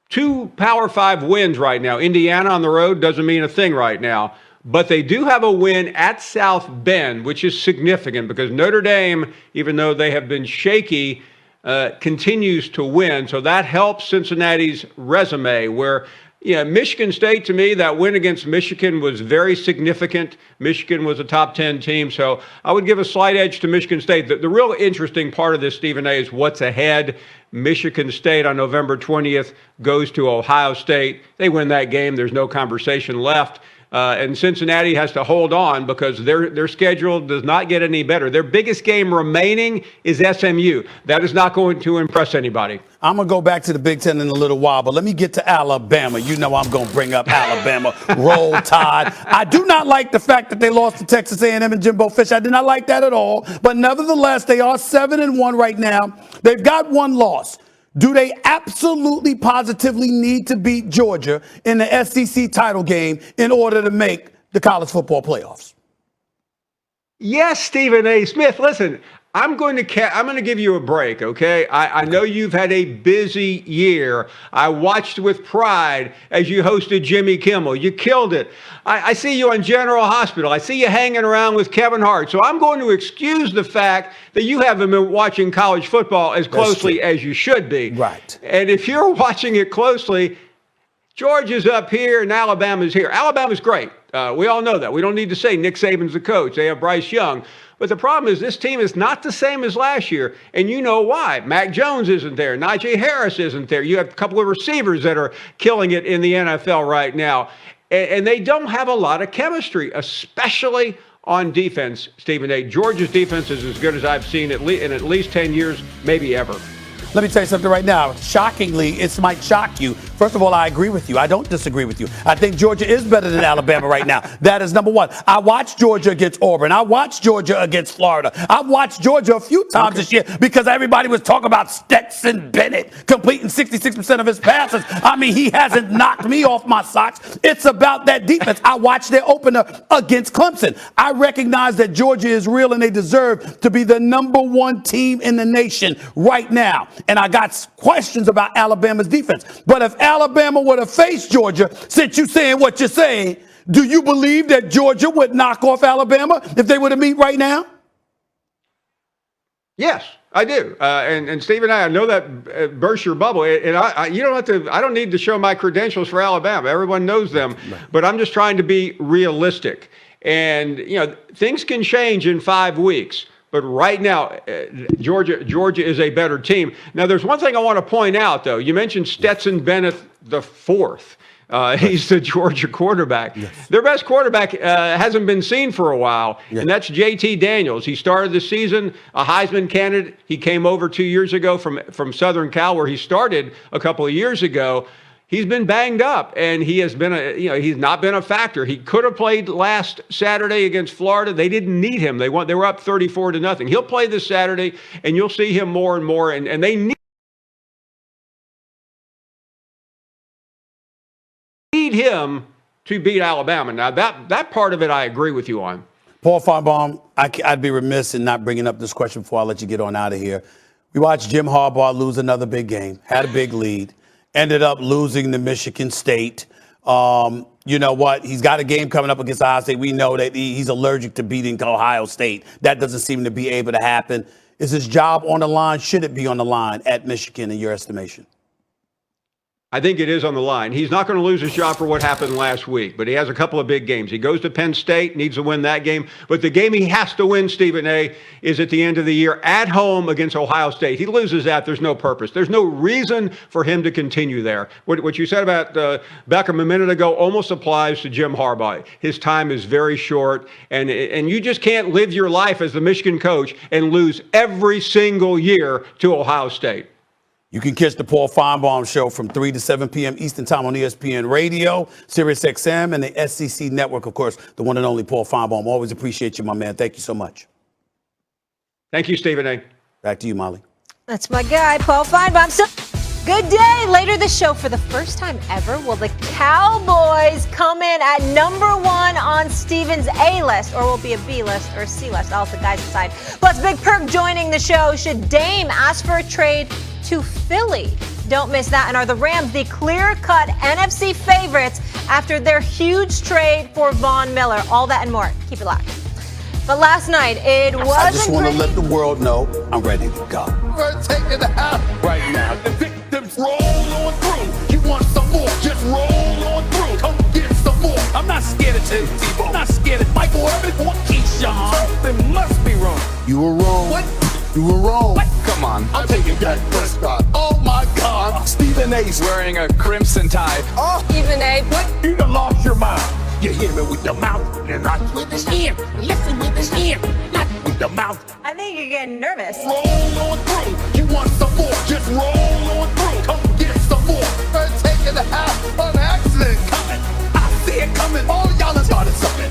2 Power 5 wins right now. Indiana on the road doesn't mean a thing right now. But they do have a win at South Bend, which is significant because Notre Dame, even though they have been shaky, continues to win. So that helps Cincinnati's resume, where Michigan State, to me, that win against Michigan was very significant. Michigan was a top 10 team, so I would give a slight edge to Michigan State. The real interesting part of this, Stephen A., is what's ahead. Michigan State on November 20th goes to Ohio State. They win that game. There's no conversation left. And Cincinnati has to hold on because their schedule does not get any better. Their biggest game remaining is SMU. That is not going to impress anybody. I'm going to go back to the Big Ten in a little while, but let me get to Alabama. You know I'm going to bring up Alabama. Roll Tide. I do not like the fact that they lost to Texas A&M and Jimbo Fisher. I did not like that at all. But nevertheless, they are 7-1 right now. They've got 1 loss. Do they absolutely positively need to beat Georgia in the SEC title game in order to make the college football playoffs? Yes, Stephen A. Smith. Listen, I'm going to give you a break, okay? I know you've had a busy year. I watched with pride as you hosted Jimmy Kimmel. You killed it. I see you on General Hospital. I see you hanging around with Kevin Hart. So I'm going to excuse the fact that you haven't been watching college football as closely as you should be. Right. And if you're watching it closely, Georgia's up here and Alabama's here. Alabama's great. We all know that. We don't need to say Nick Saban's the coach. They have Bryce Young. But the problem is this team is not the same as last year, and you know why. Mac Jones isn't there. Najee Harris isn't there. You have a couple of receivers that are killing it in the NFL right now, and they don't have a lot of chemistry, especially on defense, Stephen A. Georgia's defense is as good as I've seen in at least 10 years, maybe ever. Let me tell you something right now. Shockingly, it might shock you. First of all, I agree with you. I don't disagree with you. I think Georgia is better than Alabama right now. That is number one. I watched Georgia against Auburn. I watched Georgia against Florida. I've watched Georgia a few times this year because everybody was talking about Stetson Bennett completing 66% of his passes. I mean, he hasn't knocked me off my socks. It's about that defense. I watched their opener against Clemson. I recognize that Georgia is real and they deserve to be the number 1 team in the nation right now. And I got questions about Alabama's defense. But if Alabama were to face Georgia, since you're saying what you're saying, do you believe that Georgia would knock off Alabama if they were to meet right now? Yes, I do. And Stephen, I know that bursts your bubble. And you don't have to. I don't need to show my credentials for Alabama. Everyone knows them. But I'm just trying to be realistic. And things can change in 5 weeks. But right now, Georgia is a better team. Now, there's one thing I want to point out, though. You mentioned Stetson Bennett the fourth. He's the Georgia quarterback. Yes. Their best quarterback hasn't been seen for a while, and that's J.T. Daniels. He started the season a Heisman candidate. He came over 2 years ago from Southern Cal, where he started a couple of years ago. He's been banged up, and he has been he's not been a factor. He could have played last Saturday against Florida. They didn't need him. They were up 34-0. He'll play this Saturday, and you'll see him more and more. And they need him to beat Alabama. Now that part of it, I agree with you on. Paul Feinbaum, I'd be remiss in not bringing up this question before I let you get on out of here. We watched Jim Harbaugh lose another big game, had a big lead. Ended up losing to Michigan State. You know what? He's got a game coming up against Ohio State. We know that he's allergic to beating Ohio State. That doesn't seem to be able to happen. Is his job on the line? Should it be on the line at Michigan in your estimation? I think it is on the line. He's not going to lose his job for what happened last week, but he has a couple of big games. He goes to Penn State, needs to win that game. But the game he has to win, Stephen A., is at the end of the year at home against Ohio State. He loses that, there's no purpose. There's no reason for him to continue there. What you said about Beckham a minute ago almost applies to Jim Harbaugh. His time is very short, and you just can't live your life as the Michigan coach and lose every single year to Ohio State. You can catch the Paul Feinbaum Show from 3 to 7 p.m. Eastern Time on ESPN Radio, Sirius XM, and the SEC Network, of course, the one and only Paul Feinbaum. Always appreciate you, my man. Thank you so much. Thank you, Stephen A. Back to you, Molly. That's my guy, Paul Feinbaum. So, good day. Later this show, for the first time ever, will the Cowboys come in at number 1 on Steven's A-list, or will it be a B-list or a C-list? I'll let the guys decide. Plus, Big Perk joining the show. Should Dame ask for a trade to Philly? Don't miss that. And are the Rams the clear-cut NFC favorites after their huge trade for Von Miller? All that and more. Keep it locked. But last night, it wasn't I just want to pretty. let the world know I'm ready to go. We're taking the house right now. The victims roll on through. You want some more? Just roll on through. Come get some more. I'm not scared of Tim Tebow. I'm not scared of Michael Irvin or Keyshawn. Something must be wrong. You were wrong. What? You were wrong. What? Come on. I'm taking Dak Prescott. Oh my God. Stephen A's wearing a crimson tie. Oh, Stephen A. What? You done lost your mind. You hear me with the mouth and not with his ear. Listen with his ear, not with the mouth. I think you're getting nervous. Roll on through. You want some more? Just roll on through. Come get some more. We're taking the house. An accident coming. I see it coming. All y'all have started something.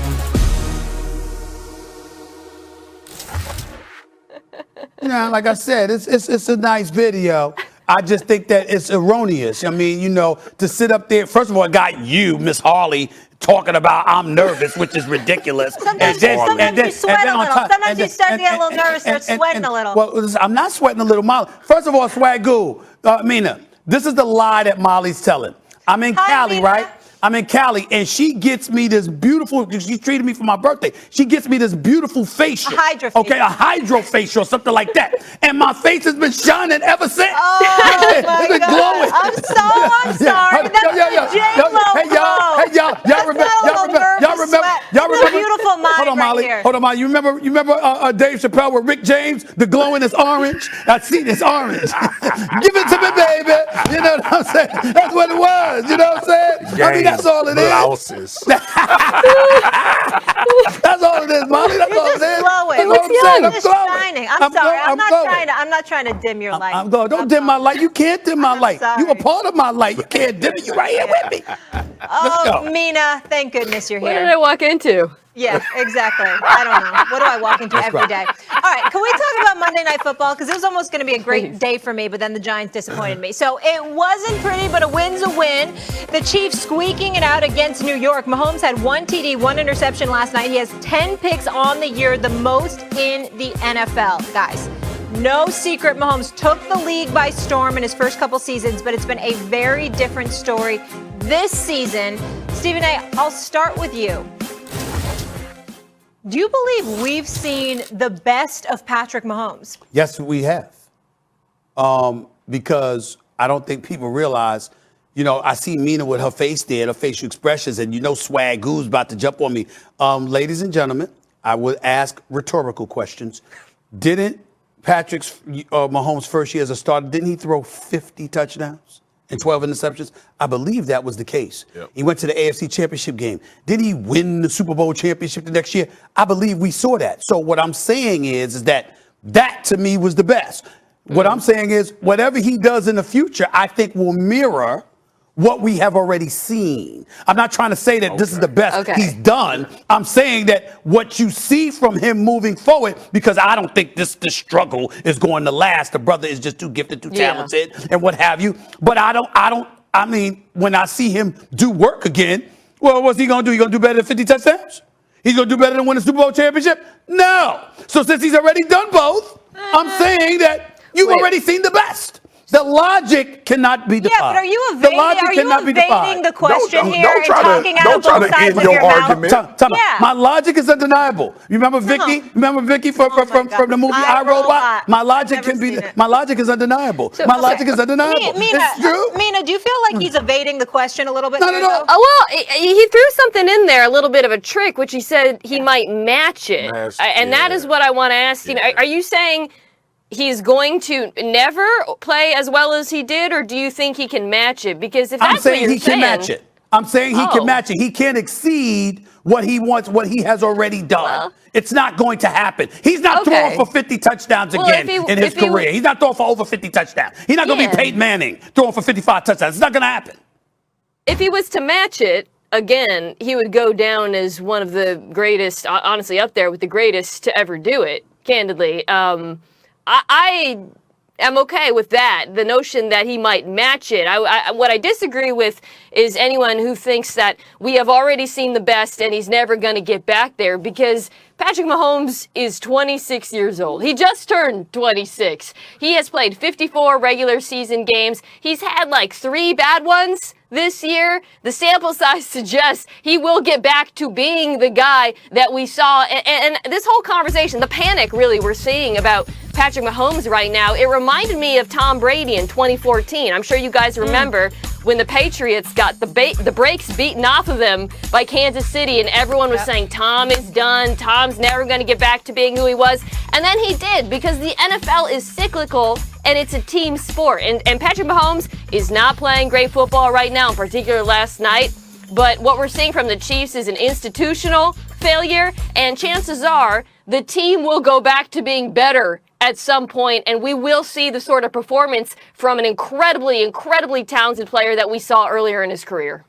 Yeah, like I said, it's a nice video. I just think that it's erroneous. I mean, you know, to sit up there, first of all, I got you, Miss Harley, talking about I'm nervous, which is ridiculous. Sometimes you sweat a little. Sometimes you start to get a little nervous, start sweating a little. Well, I'm not sweating a little, Molly. First of all, Swagoo, Mina, this is the lie that Molly's telling. I'm in Cali, Mina. right? I'm in Cali, and she gets me this beautiful, she treated me for my birthday. She gets me this beautiful facial. A hydrofacial. Okay, a hydrofacial, something like that. And my face has been shining ever since. Oh, my It's been God. glowing. I'm sorry. That's the J-Lo Hey, y'all remember? beautiful mind Hold on, right Molly. here. Hold on, Molly. You remember Dave Chappelle with Rick James? The glowing is orange. I see this orange. Give it to me, baby. You know what I'm saying? That's what it was. You know what I'm saying? I mean, that's all it is. Blouses. That's all it is, Molly. That's all it is. Glowing. That's what I'm saying. I'm Just glowing. shining. I'm sorry. glowing. I'm not trying to dim your light. I'm glowing. Don't dim my light. You can't dim my light. sorry. You a part of my light. You can't dim it. You right here with me. Let's go. Mina, thank goodness you're What here. did I walk into? Yeah, exactly. I don't know. What do I walk into every day? All right, can we talk about Monday Night Football? Because it was almost going to be a great day for me, but then the Giants disappointed me. So it wasn't pretty, but a win's a win. The Chiefs squeaking it out against New York. Mahomes had 1 TD, 1 interception last night. He has 10 picks on the year, the most in the NFL. Guys, no secret, Mahomes took the league by storm in his first couple seasons, but it's been a very different story this season. Stephen A., I'll start with you. Do you believe we've seen the best of Patrick Mahomes? Yes, we have. Because I don't think people realize, you know, I see Mina with her face there, her facial expressions, and you know Swagoo's about to jump on me. Ladies and gentlemen, I would ask rhetorical questions. Didn't Patrick's Mahomes' first year as a starter, didn't he throw 50 touchdowns and 12 interceptions? I believe that was the case. Yep. He went to the AFC Championship game. Did he win the Super Bowl championship the next year? I believe we saw that. So what I'm saying is that to me was the best. What I'm saying is whatever he does in the future, I think will mirror what we have already seen. I'm not trying to say that this is the best he's done. I'm saying that what you see from him moving forward, because I don't think this struggle is going to last. The brother is just too gifted, too talented, and what have you. But I mean, when I see him do work again, well, what's he going to do? He going to do better than 50 touchdowns? He's going to do better than win a Super Bowl championship? No. So since he's already done both, I'm saying that you've already seen the best. The logic cannot be defined. Yeah, but are you evading the question here and talking out of both sides of your mouth? My logic is undeniable. You remember Vicky? Remember Vicky from the movie I, Robot? My logic My logic is undeniable. My logic is undeniable. It's true. Mina, do you feel like he's evading the question a little bit? Not at all. Well, he threw something in there, a little bit of a trick, which he said he might match it. And that is what I want to ask you. Are you saying he's going to never play as well as he did, or do you think he can match it? Because if that's I'm saying what you're he can match it. I'm saying he can match it. He can't exceed what he wants, what he has already done. Well, it's not going to happen. He's not throwing for 50 touchdowns again in his career. He's not throwing for over 50 touchdowns. He's not going to be Peyton Manning throwing for 55 touchdowns. It's not going to happen. If he was to match it, again, he would go down as one of the greatest, honestly up there with the greatest to ever do it, candidly. I am okay with that, the notion that he might match it. What I disagree with is anyone who thinks that we have already seen the best and he's never going to get back there, because Patrick Mahomes is 26 years old. He just turned 26. He has played 54 regular season games. He's had like 3 bad ones this year. The sample size suggests he will get back to being the guy that we saw. And this whole conversation, the panic really we're seeing about Patrick Mahomes right now, it reminded me of Tom Brady in 2014. I'm sure you guys remember when the Patriots got the brakes beaten off of them by Kansas City, and everyone was saying, Tom is done. Tom's never going to get back to being who he was. And then he did, because the NFL is cyclical and it's a team sport. And Patrick Mahomes is not playing great football right now, in particular last night. But what we're seeing from the Chiefs is an institutional failure, and chances are the team will go back to being better at some point, and we will see the sort of performance from an incredibly, incredibly talented player that we saw earlier in his career.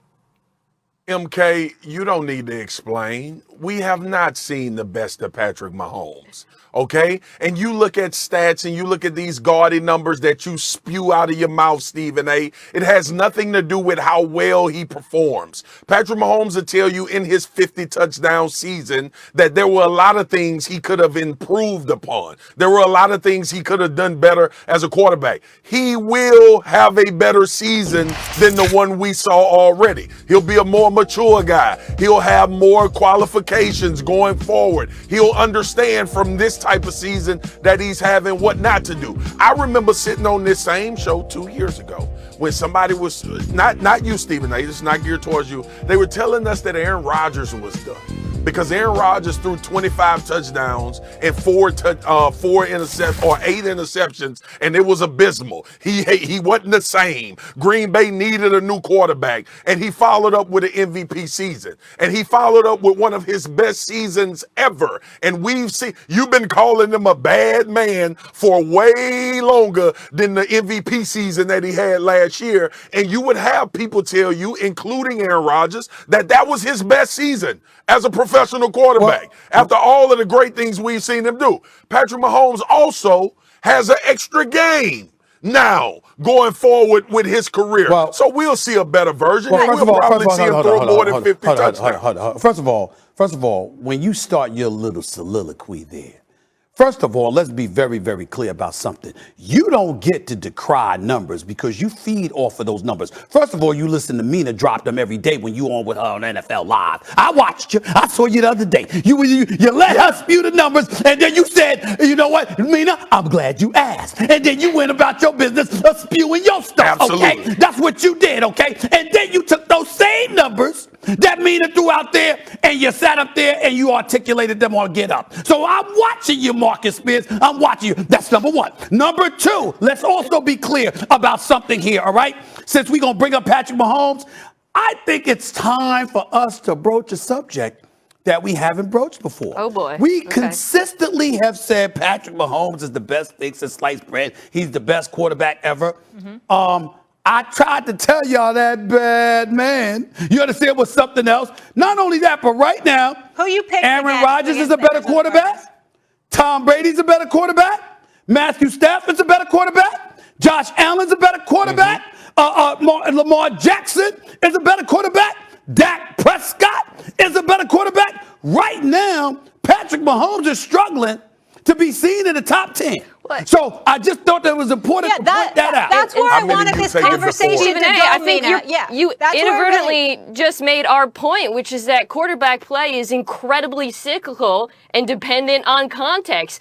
MK, you don't need to explain. We have not seen the best of Patrick Mahomes. Okay? And you look at stats and you look at these gaudy numbers that you spew out of your mouth, Stephen A. It has nothing to do with how well he performs. Patrick Mahomes will tell you in his 50 touchdown season that there were a lot of things he could have improved upon. There were a lot of things he could have done better as a quarterback. He will have a better season than the one we saw already. He'll be a more mature guy. He'll have more qualifications going forward. He'll understand from this type of season that he's having what not to do. I remember sitting on this same show 2 years ago when somebody was, not you, Stephen A., this is not geared towards you. They were telling us that Aaron Rodgers was done because Aaron Rodgers threw 25 touchdowns and 8 interceptions, and it was abysmal. He wasn't the same. Green Bay needed a new quarterback, and he followed up with an MVP season, and he followed up with one of his best seasons ever. And we've seen, you've been calling him a bad man for way longer than the MVP season that he had last year, and you would have people tell you, including Aaron Rodgers, that that was his best season as a professional quarterback. After all of the great things we've seen him do. Patrick Mahomes also has an extra game now going forward with his career. So we'll see a better version. Well, we'll probably see him throw more than 50 touchdowns. First of all, when you start your little soliloquy there, first of all, let's be very, very clear about something. You don't get to decry numbers because you feed off of those numbers. First of all, you listen to Mina drop them every day when you on with her on NFL Live. I watched you. I saw you the other day. You let her spew the numbers, and then you said, you know what, Mina, I'm glad you asked. And then you went about your business of spewing your stuff. Absolutely. Okay? That's what you did, okay? And then you took those same numbers that Mina threw out there, and you sat up there and you articulated them on Get Up. So I'm watching you, Marcus Spears. I'm watching you. That's number one. Number two, let's also be clear about something here, all right? Since we're going to bring up Patrick Mahomes, I think it's time for us to broach a subject that we haven't broached before. Oh, boy. We consistently have said Patrick Mahomes is the best thing since sliced bread. He's the best quarterback ever. I tried to tell y'all that, bad man. You understand, was something else. Not only that, but right now, who you picked? Aaron Rodgers is a better quarterback. Tom Brady's a better quarterback. Matthew Stafford's a better quarterback. Josh Allen's a better quarterback. Lamar Jackson is a better quarterback. Dak Prescott is a better quarterback. Right now, Patrick Mahomes is struggling to be seen in the top 10. What? So I just thought that it was important to point that out. That's where I wanted this conversation to go, I think Mina. you inadvertently just made our point, which is that quarterback play is incredibly cyclical and dependent on context.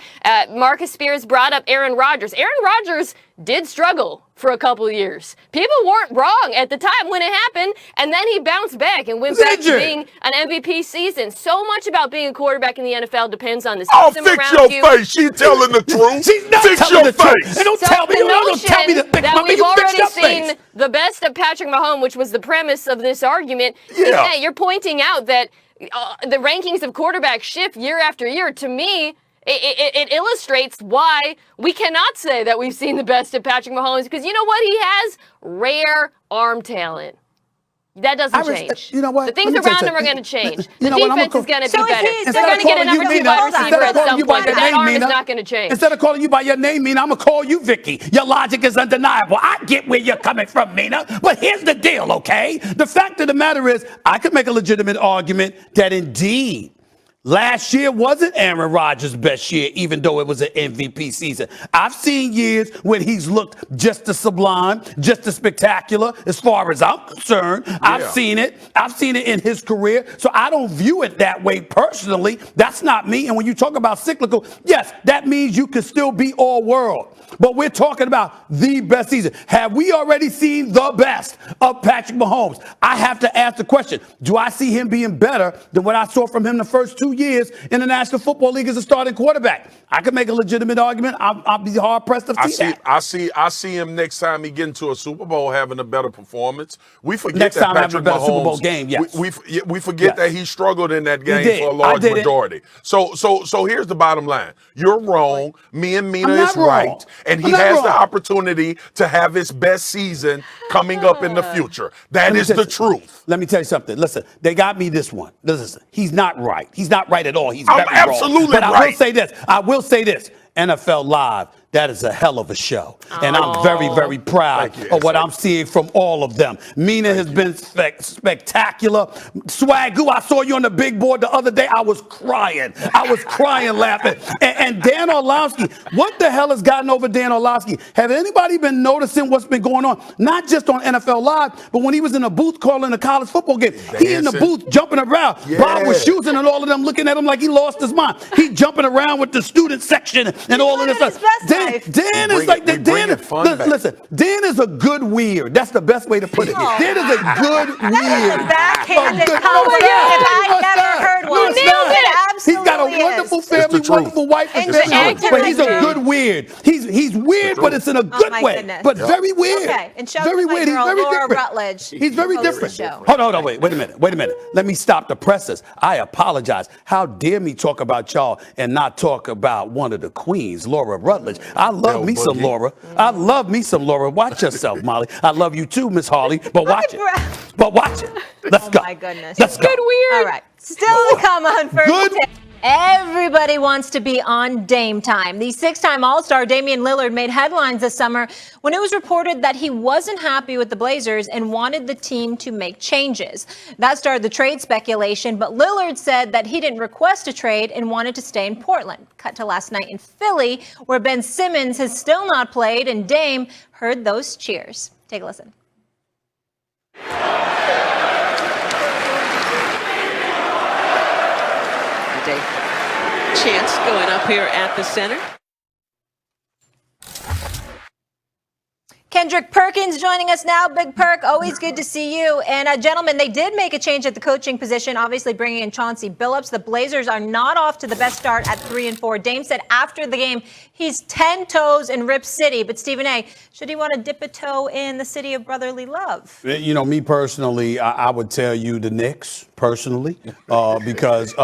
Marcus Spears brought up Aaron Rodgers. Aaron Rodgers did struggle for a couple of years. People weren't wrong at the time when it happened, and then he bounced back and went back to being an MVP season. So much about being a quarterback in the NFL depends on the system fix around your face. She's telling the truth. She's not fix telling your the truth. face. And don't So tell me, the don't tell me to notion fix that my we've you fix already your seen face. the best of Patrick Mahomes, which was the premise of this argument, is that you're pointing out that the rankings of quarterbacks shift year after year. To me, it illustrates why we cannot say that we've seen the best of Patrick Mahomes, because you know what? He has rare arm talent. That doesn't change. You know what? The things around him are going to change. The defense is going to be better. Instead They're going to get a number 2 wide receiver at some point, but that arm is not going to change. Instead of calling you by your name, Mina, I'm going to call you Vicky. Your logic is undeniable. I get where you're coming from, Mina. But here's the deal, okay? The fact of the matter is, I could make a legitimate argument that indeed, last year wasn't Aaron Rodgers' best year, even though it was an MVP season. I've seen years when he's looked just as sublime, just as spectacular, as far as I'm concerned. I've seen it. I've seen it in his career. So I don't view it that way personally. That's not me. And when you talk about cyclical, yes, that means you could still be all world. But we're talking about the best season. Have we already seen the best of Patrick Mahomes? I have to ask the question, do I see him being better than what I saw from him the first 2 years in the National Football League as a starting quarterback? I could make a legitimate argument. I'll be hard-pressed to see that. I see him next time he get into a Super Bowl having a better performance. We forget Next that time Patrick having a better Mahomes, Super Bowl game, yes. We forget that he struggled in that game did. for a large I did it. majority. So here's the bottom line. You're wrong. Me and Mina I'm is not wrong. right. And he I'm not has wrong. the opportunity to have his best season coming up in the future. That is the truth. Let me tell you something. Listen, they got me this one. Listen, he's not right. He's not right at all. He's I'm very absolutely wrong. But I will right. say this. NFL Live, that is a hell of a show. And I'm very, very proud of what I'm seeing from all of them. Mina has been spectacular. Swagoo, I saw you on the big board the other day. I was crying. Laughing. And Dan Orlovsky, what the hell has gotten over Dan Orlovsky? Have anybody been noticing what's been going on? Not just on NFL Live, but when he was in the booth calling a college football game. He in the booth jumping around. Yeah. Bob was choosing and all of them looking at him like he lost his mind. He jumping around with the student section and all of this stuff. Dan is like that. Listen, Dan is a good weird. That's the best way to put it. Dan is a good weird. That is a backhanded compliment if I never heard one. He's got a wonderful family, wonderful wife, and children. But he's a good weird. He's weird, but it's in a good way. Goodness. But very weird. Okay, and shout very out to my weird. He's girl, very Laura different. Rutledge. He's very Hosts the different. show. Hold on, wait a minute. Let me stop the presses. I apologize. How dare me talk about y'all and not talk about one of the queens, Laura Rutledge. I love me some Laura. I love me some Laura. Watch yourself, Molly. I love you too, Miss Harley. But watch it. Let's go. Oh my goodness. Let's go. Good weird. All right. Still to come on First Take. Everybody wants to be on Dame time. The 6-time All-Star Damian Lillard made headlines this summer when it was reported that he wasn't happy with the Blazers and wanted the team to make changes. That started the trade speculation, but Lillard said that he didn't request a trade and wanted to stay in Portland. Cut to last night in Philly, where Ben Simmons has still not played, and Dame heard those cheers. Take a listen. Chance going up here at the center. Kendrick Perkins joining us now. Big Perk, always good to see you. And gentlemen, they did make a change at the coaching position, obviously bringing in Chauncey Billups. The Blazers are not off to the best start at 3-4. Dame said after the game he's 10 toes in Rip City. But Stephen A., should he want to dip a toe in the city of brotherly love? You know, me personally, I would tell you the Knicks, personally, because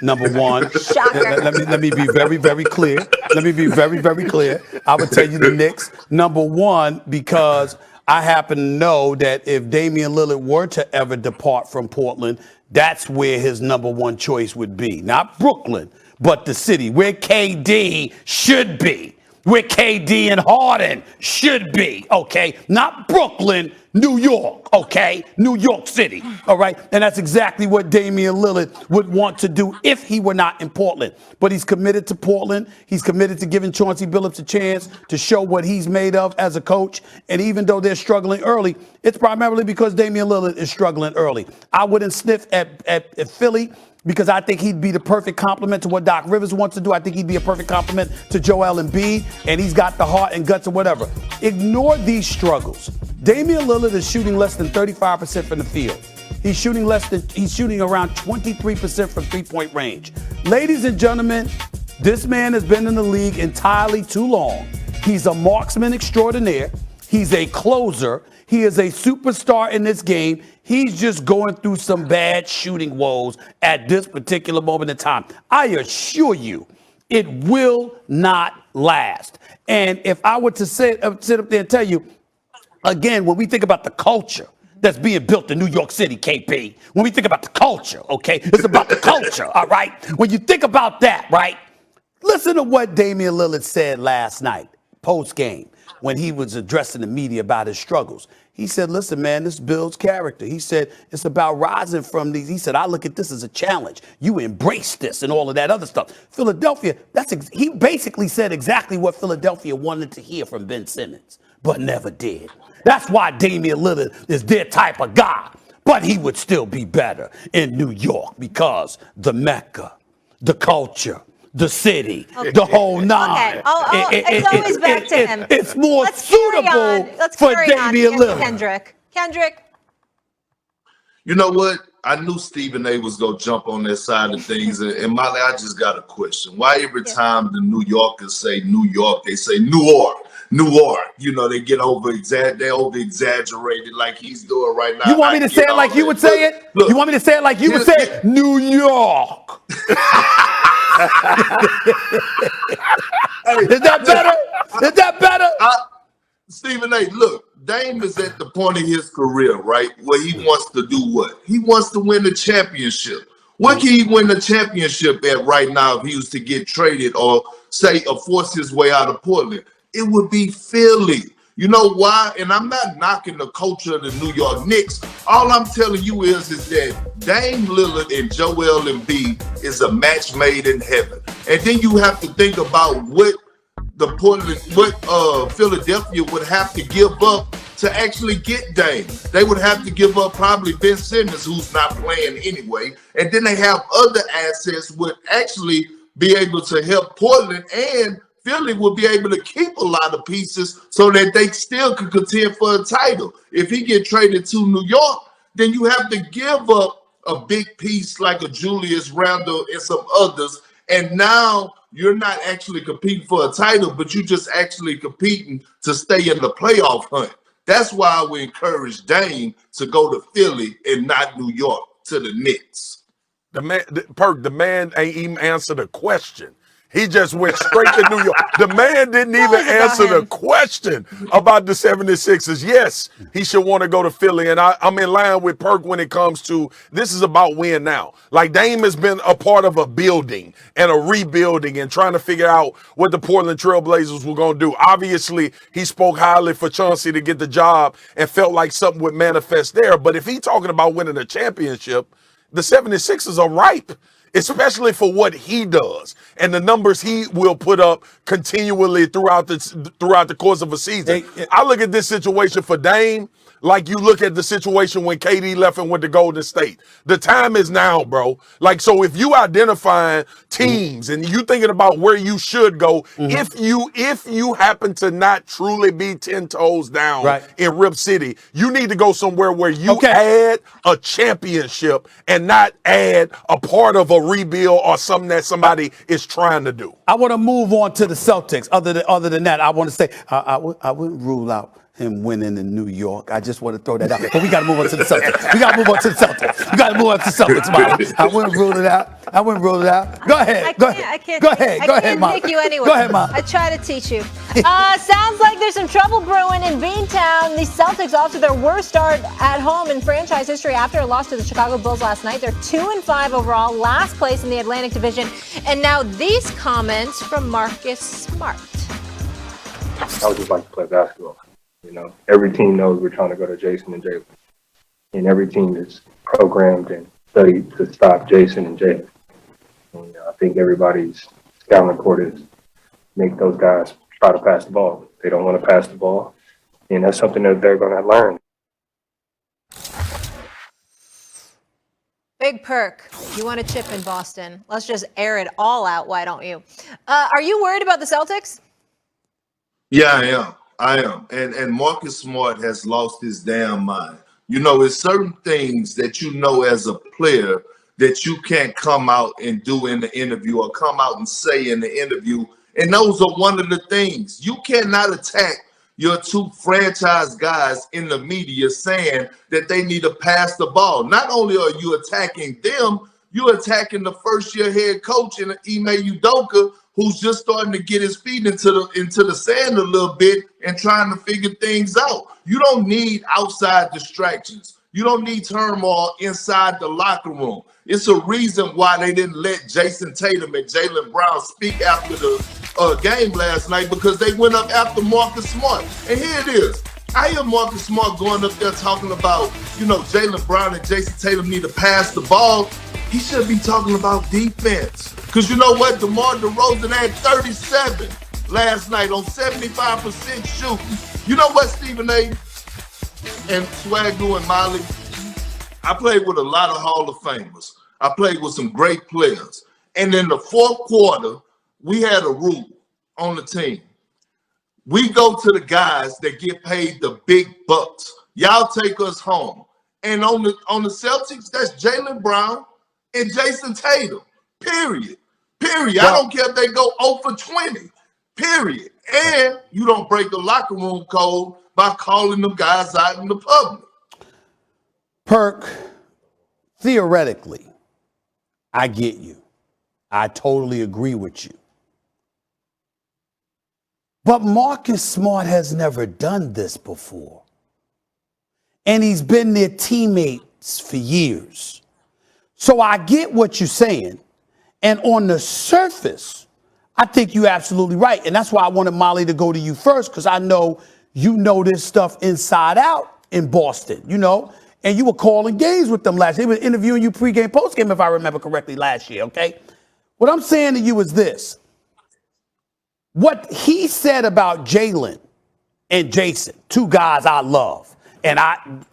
number one, let me be very, very clear. Let me be very, very clear. I would tell you the Knicks, number one, because I happen to know that if Damian Lillard were to ever depart from Portland, that's where his number one choice would be. Not Brooklyn, but the city, where KD should be. Where KD and Harden should be, okay? Not Brooklyn, New York, okay? New York City, all right? And that's exactly what Damian Lillard would want to do if he were not in Portland. But he's committed to Portland. He's committed to giving Chauncey Billups a chance to show what he's made of as a coach. And even though they're struggling early, it's primarily because Damian Lillard is struggling early. I wouldn't sniff at Philly. because I think he'd be the perfect complement to what Doc Rivers wants to do. I think he'd be a perfect complement to Joel Embiid, and he's got the heart and guts or whatever. Ignore these struggles. Damian Lillard is shooting less than 35% from the field. He's shooting around 23% from three-point range. Ladies and gentlemen, this man has been in the league entirely too long. He's a marksman extraordinaire. He's a closer. He is a superstar in this game. He's just going through some bad shooting woes at this particular moment in time. I assure you, it will not last. And if I were to sit up there and tell you, again, when we think about the culture that's being built in New York City, KP, when we think about the culture, okay, it's about the culture, all right? When you think about that, right, listen to what Damian Lillard said last night, post-game, when he was addressing the media about his struggles. He said, listen, man, this builds character. He said, it's about rising from these. He said, I look at this as a challenge. You embrace this and all of that other stuff. Philadelphia, he basically said exactly what Philadelphia wanted to hear from Ben Simmons, but never did. That's why Damian Lillard is their type of guy. But he would still be better in New York because the Mecca, the culture, the city, the whole nine. Okay, it's always back to him. It's more suitable for Damian Lillard. Kendrick. You know what? I knew Stephen A was going to jump on that side of things. And Molly, I just got a question. Why every time the New Yorkers say New York, they say Newark? You know, they get over-exaggerated like he's doing right now. You want me to say it like you would say it? Look, you want me to say it like you would say it? New York. Is that better? Is that better? Stephen A, look, Dame is at the point of his career, right, where he wants to do what? He wants to win the championship. What can he win the championship at right now if he was to get traded or, say, force his way out of Portland? It would be Philly. You know why? And I'm not knocking the culture of the New York Knicks. All I'm telling you is that Dame Lillard and Joel Embiid is a match made in heaven. And then you have to think about what Philadelphia would have to give up to actually get Dame. They would have to give up probably Ben Simmons, who's not playing anyway. And then they have other assets would actually be able to help Portland, and Philly will be able to keep a lot of pieces so that they still could contend for a title. If he get traded to New York, then you have to give up a big piece like a Julius Randle and some others. And now you're not actually competing for a title, but you're just actually competing to stay in the playoff hunt. That's why I would encourage Dame to go to Philly and not New York to the Knicks. The man ain't even answer the question. He just went straight to New York. The man didn't even answer the question about the 76ers. Yes, he should want to go to Philly. And I'm in line with Perk when it comes to this is about win now. Like Dame has been a part of a building and a rebuilding and trying to figure out what the Portland Trailblazers were going to do. Obviously, he spoke highly for Chauncey to get the job and felt like something would manifest there. But if he's talking about winning a championship, the 76ers are ripe, especially for what he does and the numbers he will put up continually throughout the course of a season. I look at this situation for Dame like you look at the situation when KD left and went to Golden State. The time is now, bro. Like, so if you identifying teams and you thinking about where you should go, if you happen to not truly be 10 toes down in Rip City, you need to go somewhere where you add a championship and not add a part of a rebuild or something that somebody is trying to do. I want to move on to the Celtics. Other than that, I want to say I wouldn't rule out him winning in New York. I just want to throw that out. But we got to move on to the Celtics. We got to move on to the Celtics, Molly. I wouldn't rule it out. Go ahead. I can't take you anywhere. Go ahead, Molly. I try to teach you. Sounds like there's some trouble brewing in Beantown. The Celtics off to their worst start at home in franchise history after a loss to the Chicago Bulls last night. They're 2-5 overall, last place in the Atlantic Division. And now these comments from Marcus Smart. I would just like to play basketball. You know, every team knows we're trying to go to Jason and Jalen. And every team is programmed and studied to stop Jason and Jalen. And I think everybody's scouting report is make those guys try to pass the ball. They don't want to pass the ball. And that's something that they're going to learn. Big Perk, you want a chip in Boston. Let's just air it all out, why don't you? Are you worried about the Celtics? Yeah, I am. And Marcus Smart has lost his damn mind. You know, it's certain things that you know as a player that you can't come out and do in the interview or come out and say in the interview. And those are one of the things. You cannot attack your two franchise guys in the media saying that they need to pass the ball. Not only are you attacking them, you're attacking the first-year head coach in Ime Udoka, who's just starting to get his feet into the sand a little bit and trying to figure things out. You don't need outside distractions. You don't need turmoil inside the locker room. It's a reason why they didn't let Jason Tatum and Jaylen Brown speak after the game last night, because they went up after Marcus Smart. And here it is. I hear Marcus Smart going up there talking about, Jaylen Brown and Jason Tatum need to pass the ball. He should be talking about defense. Because you know what? DeMar DeRozan had 37 last night on 75% shooting. You know what, Stephen A. and Swagoo and Molly? I played with a lot of Hall of Famers. I played with some great players. And in the fourth quarter, we had a rule on the team. We go to the guys that get paid the big bucks. Y'all take us home. And on the Celtics, that's Jaylen Brown and Jason Tatum. Period. I don't care if they go 0 for 20. Period. And you don't break the locker room code by calling them guys out in the public. Perk, theoretically, I get you. I totally agree with you. But Marcus Smart has never done this before. And he's been their teammates for years. So I get what you're saying. And on the surface, I think you're absolutely right. And that's why I wanted Molly to go to you first, because I know you know this stuff inside out in Boston, and you were calling games with them last year. They were interviewing you pregame, postgame, if I remember correctly, last year, okay? What I'm saying to you is this. What he said about Jaylen and Jason, two guys I love, and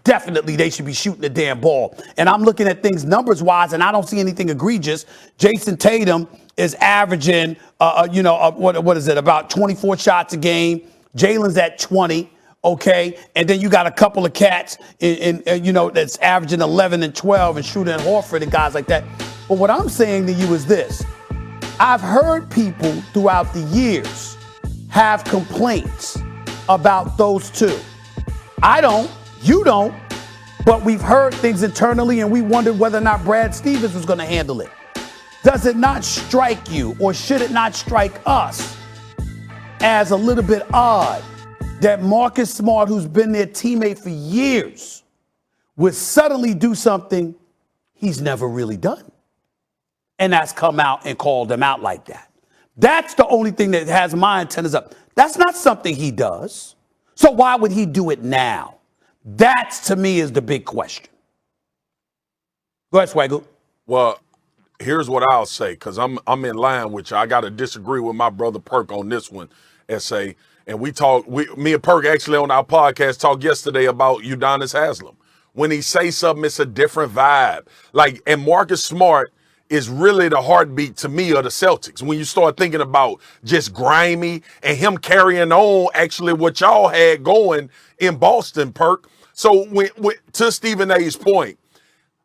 they should be shooting the damn ball. And I'm looking at things numbers-wise, and I don't see anything egregious. Jason Tatum is averaging, what is it, about 24 shots a game. Jaylen's at 20, okay? And then you got a couple of cats, that's averaging 11 and 12 and shooting Horford and guys like that. But what I'm saying to you is this. I've heard people throughout the years have complaints about those two. I don't, you don't, but we've heard things internally and we wondered whether or not Brad Stevens was going to handle it. Does it not strike you, or should it not strike us as a little bit odd that Marcus Smart, who's been their teammate for years, would suddenly do something he's never really done? And that's come out and called them out like that. That's the only thing that has my antennas up. That's not something he does. So why would he do it now? That, to me, is the big question. Go ahead, Swagoo. Well, here's what I'll say, because I'm in line with you. I got to disagree with my brother Perk on this one, S.A. And me and Perk actually on our podcast talked yesterday about Udonis Haslem. When he say something, it's a different vibe. And Marcus Smart is really the heartbeat to me of the Celtics. When you start thinking about just grimy and him carrying on actually what y'all had going in Boston, Perk. So to Stephen A's point,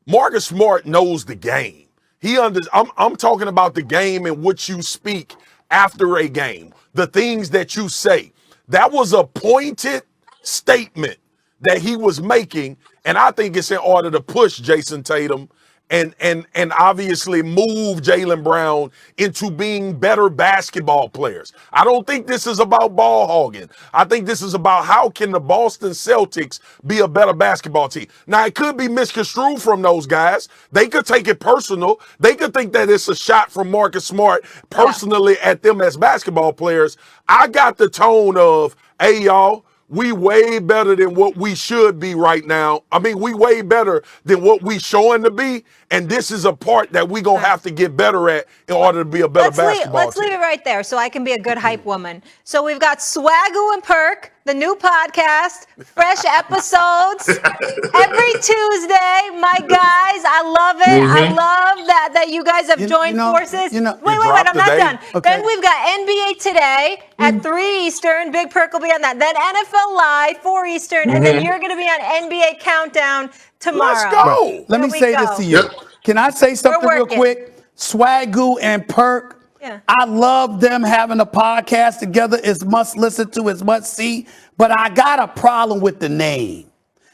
Marcus Smart knows the game. I'm talking about the game and what you speak after a game, the things that you say. That was a pointed statement that he was making, and I think it's in order to push Jason Tatum and obviously move Jaylen Brown into being better basketball players. I don't think this is about ball hogging. I think this is about how can the Boston Celtics be a better basketball team. Now, it could be misconstrued from those guys. They could take it personal. They could think that it's a shot from Marcus Smart personally at them as basketball players. I got the tone of, hey, y'all, we way better than what we should be right now. I mean, we way better than what we showing to be. And this is a part that we going to have to get better at in order to be a better basketball team. Let's leave it right there so I can be a good hype woman. So we've got Swagoo and Perk the new podcast, fresh episodes every Tuesday. My guys, I love it. I love that you guys have joined forces. Wait, I'm not done. Okay. Then we've got NBA Today at 3 Eastern. Big Perk will be on that. Then NFL Live, 4 Eastern. And then you're going to be on NBA Countdown tomorrow. Let's go. Let me say this to you. Can I say something real quick? Swagoo and Perk. Yeah. I love them having a podcast together. It's must listen to, it's must see. But I got a problem with the name.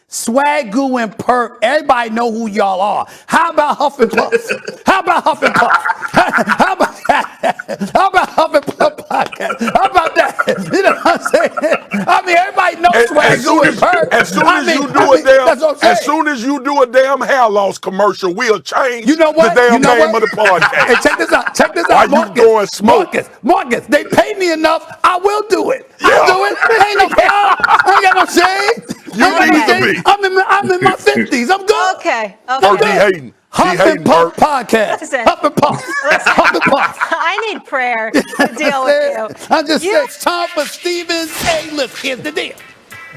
Swagoo and Perk. Everybody know who y'all are. How about Huff and Puff? How about Huff and Puff? How about that? How about Huff and Puff podcast? How about that? You know what I'm saying? I mean, everybody knows Swagoo and Perk. As soon as you do a damn hair loss commercial, we'll change the damn name of the podcast. Hey, check this out. Check this Why out. you going smoke? Marcus, they pay me enough. I will do it. I'll do it. Ain't no problem. I ain't got no shame. You need to be. I'm in my 50s. I'm good. Okay. Perk, he hating. Huff and Puff podcast. Listen. Huff and Puff. Huff and Puff. I need prayer to deal with you. I just said it's time for Steven's A-list. Here's the deal.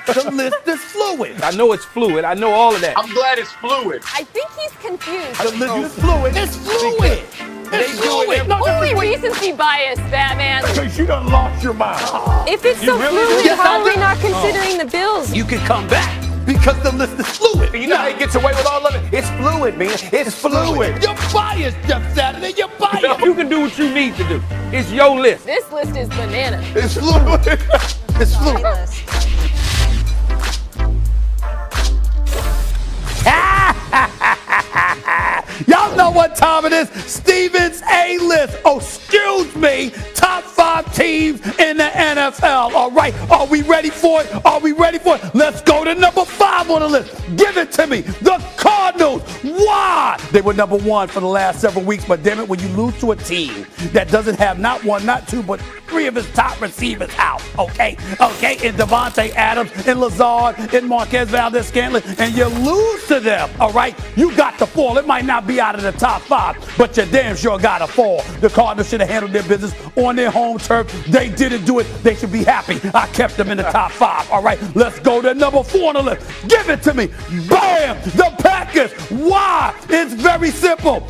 The list is fluid. I know it's fluid. I know all of that. I'm glad it's fluid. I think he's confused. The list is fluid. It's fluid. It's fluid. Only recency bias, Batman. Because you done lost your mind. If it's so fluid, how are we not considering the Bills? You can come back because the list is fluid. You know how he gets away with all of it? It's fluid, man. It's fluid. You're biased, Jeff Saturday. You're biased. You can do what you need to do. It's your list. This list is banana. It's fluid. It's fluid. Y'all know what time it is. Steven's A-list. Oh, excuse me. Top 5 teams in the NFL. All right. Are we ready for it? Are we ready for it? Let's go to number 5 on the list. Give it to me. The Cardinals. Why? They were number 1 for the last several weeks, but damn it, when you lose to a team that doesn't have not 1, not 2, but 3 of his top receivers out, okay? And Devontae Adams, and Lazard, and Marquez Valdez-Scantling, and you lose to them, all right? You got to fall. It might not be out of the top 5, but you damn sure got to fall. The Cardinals should have handled their business on their home turf. They didn't do it. They should be happy. I kept them in the top 5, all right? Let's go to number 4 on the list. Give it to me. Bam! The Packers. Why? It's very simple.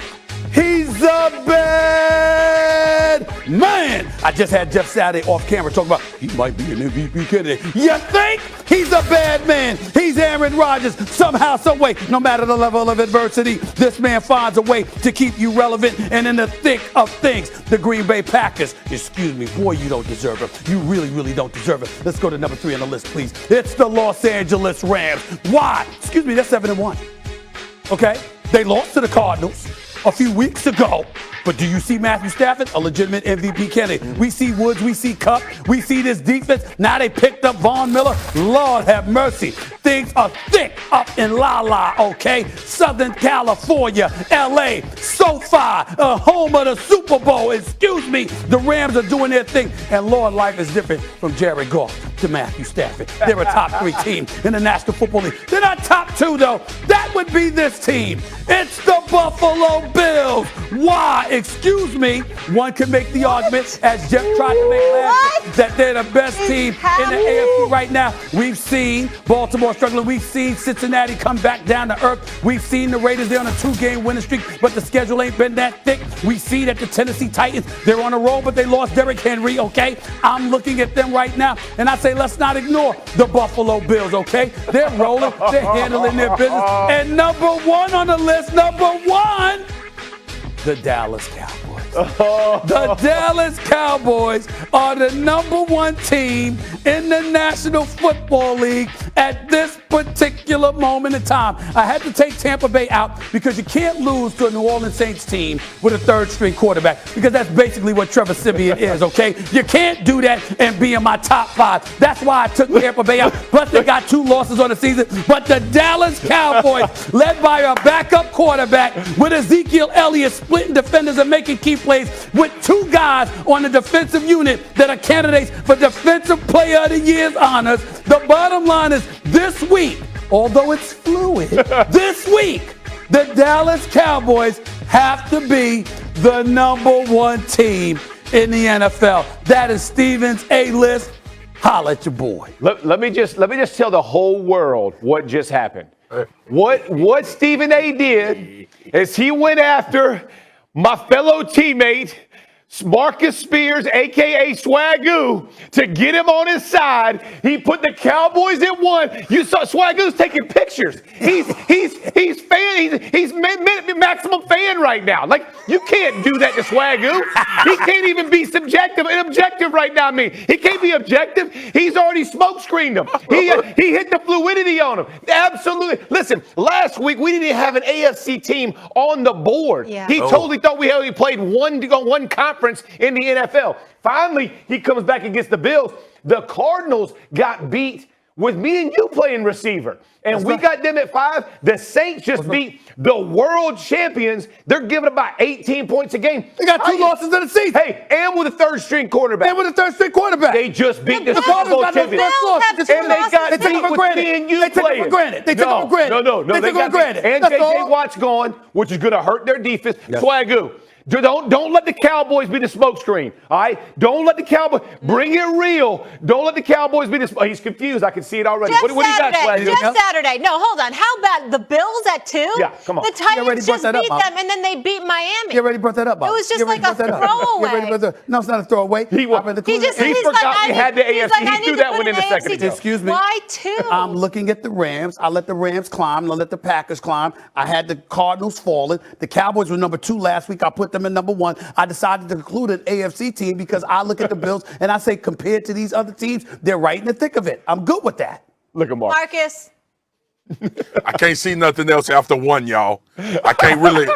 He's a bad man. I just had Jeff Saturday off camera talking about he might be an MVP candidate. You think he's a bad man? He's Aaron Rodgers. Somehow, some way, no matter the level of adversity, this man finds a way to keep you relevant and in the thick of things. The Green Bay Packers. Excuse me, boy, you don't deserve him. You really, really don't deserve it. Let's go to number 3 on the list, please. It's the Los Angeles Rams. Why? Excuse me, they're 7-1. Okay? They lost to the Cardinals a few weeks ago. But do you see Matthew Stafford, a legitimate MVP candidate? We see Woods, we see Kupp, we see this defense. Now they picked up Von Miller. Lord have mercy. Things are thick up in La, okay? Southern California, LA, SoFi, home of the Super Bowl. Excuse me, the Rams are doing their thing. And Lord, life is different from Jared Goff to Matthew Stafford. They're a top 3 team in the National Football League. They're not top 2, though. That would be this team. It's the Buffalo Bills. Why? Excuse me. One can make the argument, as Jeff tried to make last year, that they're the best team in the AFC right now. We've seen Baltimore struggling. We've seen Cincinnati come back down to earth. We've seen the Raiders, they're on a 2-game winning streak, but the schedule ain't been that thick. We see that the Tennessee Titans, they're on a roll, but they lost Derrick Henry, okay? I'm looking at them right now, and I say let's not ignore the Buffalo Bills, okay? They're rolling. They're handling their business. And number 1 on the list, number 1, the Dallas Cowboys. The Dallas Cowboys are the number 1 team in the National Football League at this particular moment in time. I had to take Tampa Bay out because you can't lose to a New Orleans Saints team with a 3rd-string quarterback, because that's basically what Trevor Siemian is, okay? You can't do that and be in my top 5. That's why I took Tampa Bay out. Plus, they got 2 losses on the season. But the Dallas Cowboys, led by a backup quarterback with Ezekiel Elliott splitting defenders and making key plays, with 2 guys on the defensive unit that are candidates for Defensive Player of the Year's honors. The bottom line is this week, although it's fluid, this week, the Dallas Cowboys have to be the number 1 team in the NFL. That is Steven's A-list. holla at your boy. Let me just tell the whole world what just happened. What Stephen A. did is he went after my fellow teammate, Marcus Spears, a.k.a. Swagoo, to get him on his side. He put the Cowboys at 1. You saw Swagoo's taking pictures. He's maximum fan right now. Like, you can't do that to Swagoo. He can't even be subjective and objective right now. I mean, he can't be objective. He's already smoke screened him. He hit the fluidity on him. Absolutely. Listen, last week we didn't even have an AFC team on the board. Yeah. He totally thought we only played one conference in the NFL. Finally, he comes back against the Bills. The Cardinals got beat with me and you playing receiver. And we got them at 5. The Saints just beat the world champions. They're giving about 18 points a game. They got 2 losses in the season. Hey, and with a third-string quarterback. They just beat the Super Bowl champions. And they got beat with me and you They took it for granted. They took it for granted. No. They took it for granted. And J.J. Watt's gone, which is going to hurt their defense. Swagoo. Don't let the Cowboys be the smokescreen, all right? Don't let the Cowboys bring it real. Don't let the Cowboys be the. He's confused. I can see it already. Just What do you got, Swagoo? Just Saturday. No, hold on. How about the Bills at 2? Yeah, come on. The Titans just beat them, and then they beat Miami. You already brought that up, Bob. It was just like a throwaway. No, it's not a throwaway. He forgot we had the AFC. He threw that one in a second ago. Excuse me. Why 2? I'm looking at the Rams. I let the Rams climb. I let the Packers climb. I had the Cardinals falling. The Cowboys were number 2 last week. I put them in number 1. I decided to include an AFC team because I look at the Bills and I say, compared to these other teams, they're right in the thick of it. I'm good with that. Look at Mark. Marcus. I can't see nothing else after 1, y'all. I can't even.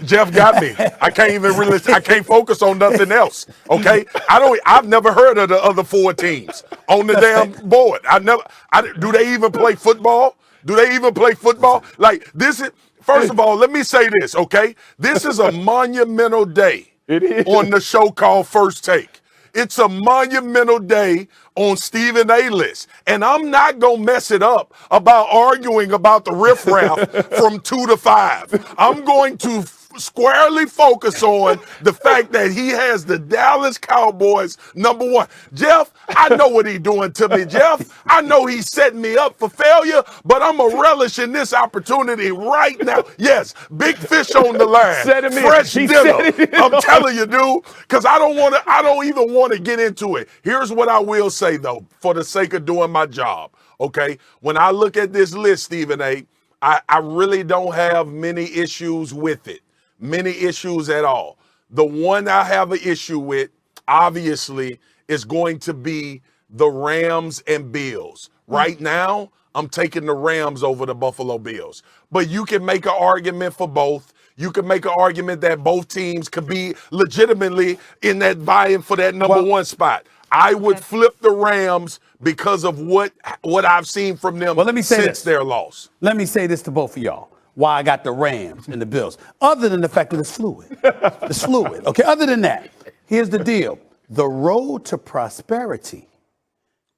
Jeff got me. I can't focus on nothing else. Okay? I've never heard of the other 4 teams on the damn board. Do they even play football? Like, this is. First of all, let me say this, okay? This is a monumental day on the show called First Take. It's a monumental day on Stephen A. list. And I'm not going to mess it up about arguing about the riffraff from 2 to 5. I'm going to squarely focus on the fact that he has the Dallas Cowboys number 1. Jeff, I know what he's doing to me, Jeff. I know he's setting me up for failure, but I'm a relish in this opportunity right now. Yes, big fish on the line. Fresh dinner. I'm telling you, dude, because I don't even want to get into it. Here's what I will say, though, for the sake of doing my job, okay? When I look at this list, Stephen A., I really don't have many issues with it. Many issues at all. The one I have an issue with, obviously, is going to be the Rams and Bills. Right now, I'm taking the Rams over the Buffalo Bills. But you can make an argument for both. You can make an argument that both teams could be legitimately in that vying for that number 1 spot. I would flip the Rams because of what I've seen from them since their loss. Let me say this to both of y'all. Why I got the Rams and the Bills. Other than the fact that it's fluid. It's fluid. Okay, other than that, here's the deal. The road to prosperity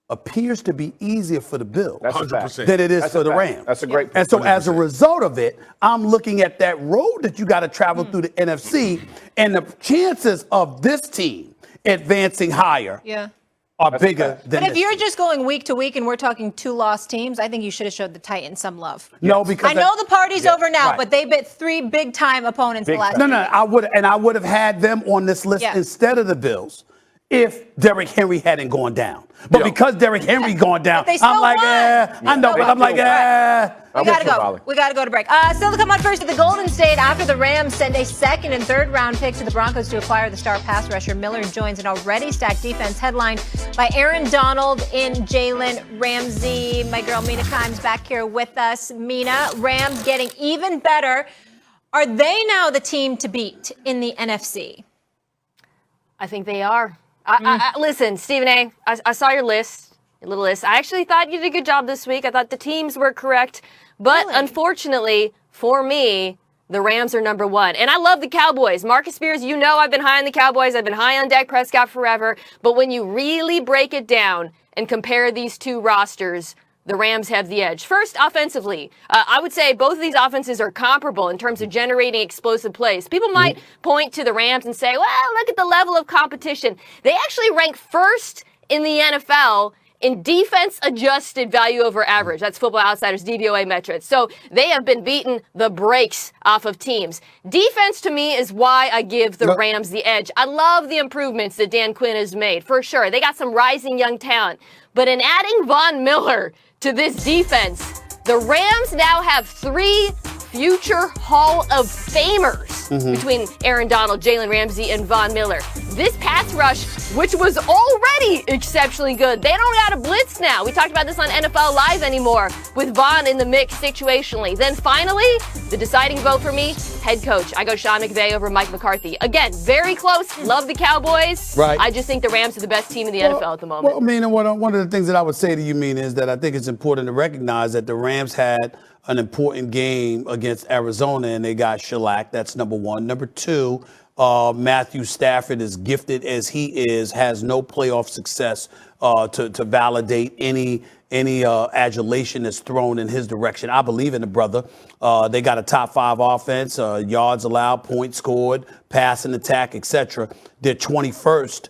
appears to be easier for the Bills 100%. than it is for the Rams. That's a great point. And so as a result of it, I'm looking at that road that you got to travel through the NFC, and the chances of this team advancing higher are bigger than But if you're just going week to week and we're talking 2 lost teams, I think you should have showed the Titans some love. No, because I know the party's over now, but they bit 3 big-time opponents the last No, I would have had them on this list instead of the Bills if Derrick Henry hadn't gone down. But because Derrick Henry gone down, I'm like, I know, but I'm like, We gotta go. We gotta go to break. Still to come on first, the Golden State after the Rams send a 2nd and 3rd round pick to the Broncos to acquire the star pass rusher. Miller joins an already stacked defense headlined by Aaron Donald and Jalen Ramsey. My girl Mina Kimes back here with us. Mina, Rams getting even better. Are they now the team to beat in the NFC? I think they are. Listen, Stephen A., I saw your list, your little list. I actually thought you did a good job this week. I thought the teams were correct. But unfortunately, for me, the Rams are number 1. And I love the Cowboys. Marcus Spears, you know I've been high on the Cowboys. I've been high on Dak Prescott forever. But when you really break it down and compare these 2 rosters, the Rams have the edge. First, offensively, I would say both of these offenses are comparable in terms of generating explosive plays. People might point to the Rams and say, well, look at the level of competition. They actually rank first in the NFL in defense-adjusted value over average. That's Football Outsiders DVOA metrics. So they have been beating the brakes off of teams. Defense, to me, is why I give the Rams the edge. I love the improvements that Dan Quinn has made, for sure. They got some rising young talent. But in adding Von Miller to this defense, the Rams now have 3 future Hall of Famers between Aaron Donald, Jalen Ramsey, and Von Miller. This pass rush, which was already exceptionally good, they don't got to blitz now. We talked about this on NFL Live anymore with Von in the mix situationally. Then finally, the deciding vote for me, head coach. I go Sean McVay over Mike McCarthy. Again, very close. Love the Cowboys. Right. I just think the Rams are the best team in the NFL at the moment. Well, I mean, one of the things that I would say to you, Mina, is that I think it's important to recognize that the Rams had an important game against Arizona, and they got shellacked. That's number one. Number two, Matthew Stafford, as gifted as he is, has no playoff success to validate any adulation that's thrown in his direction. I believe in the brother. They got a top 5 offense, yards allowed, points scored, passing attack, etc. They're 21st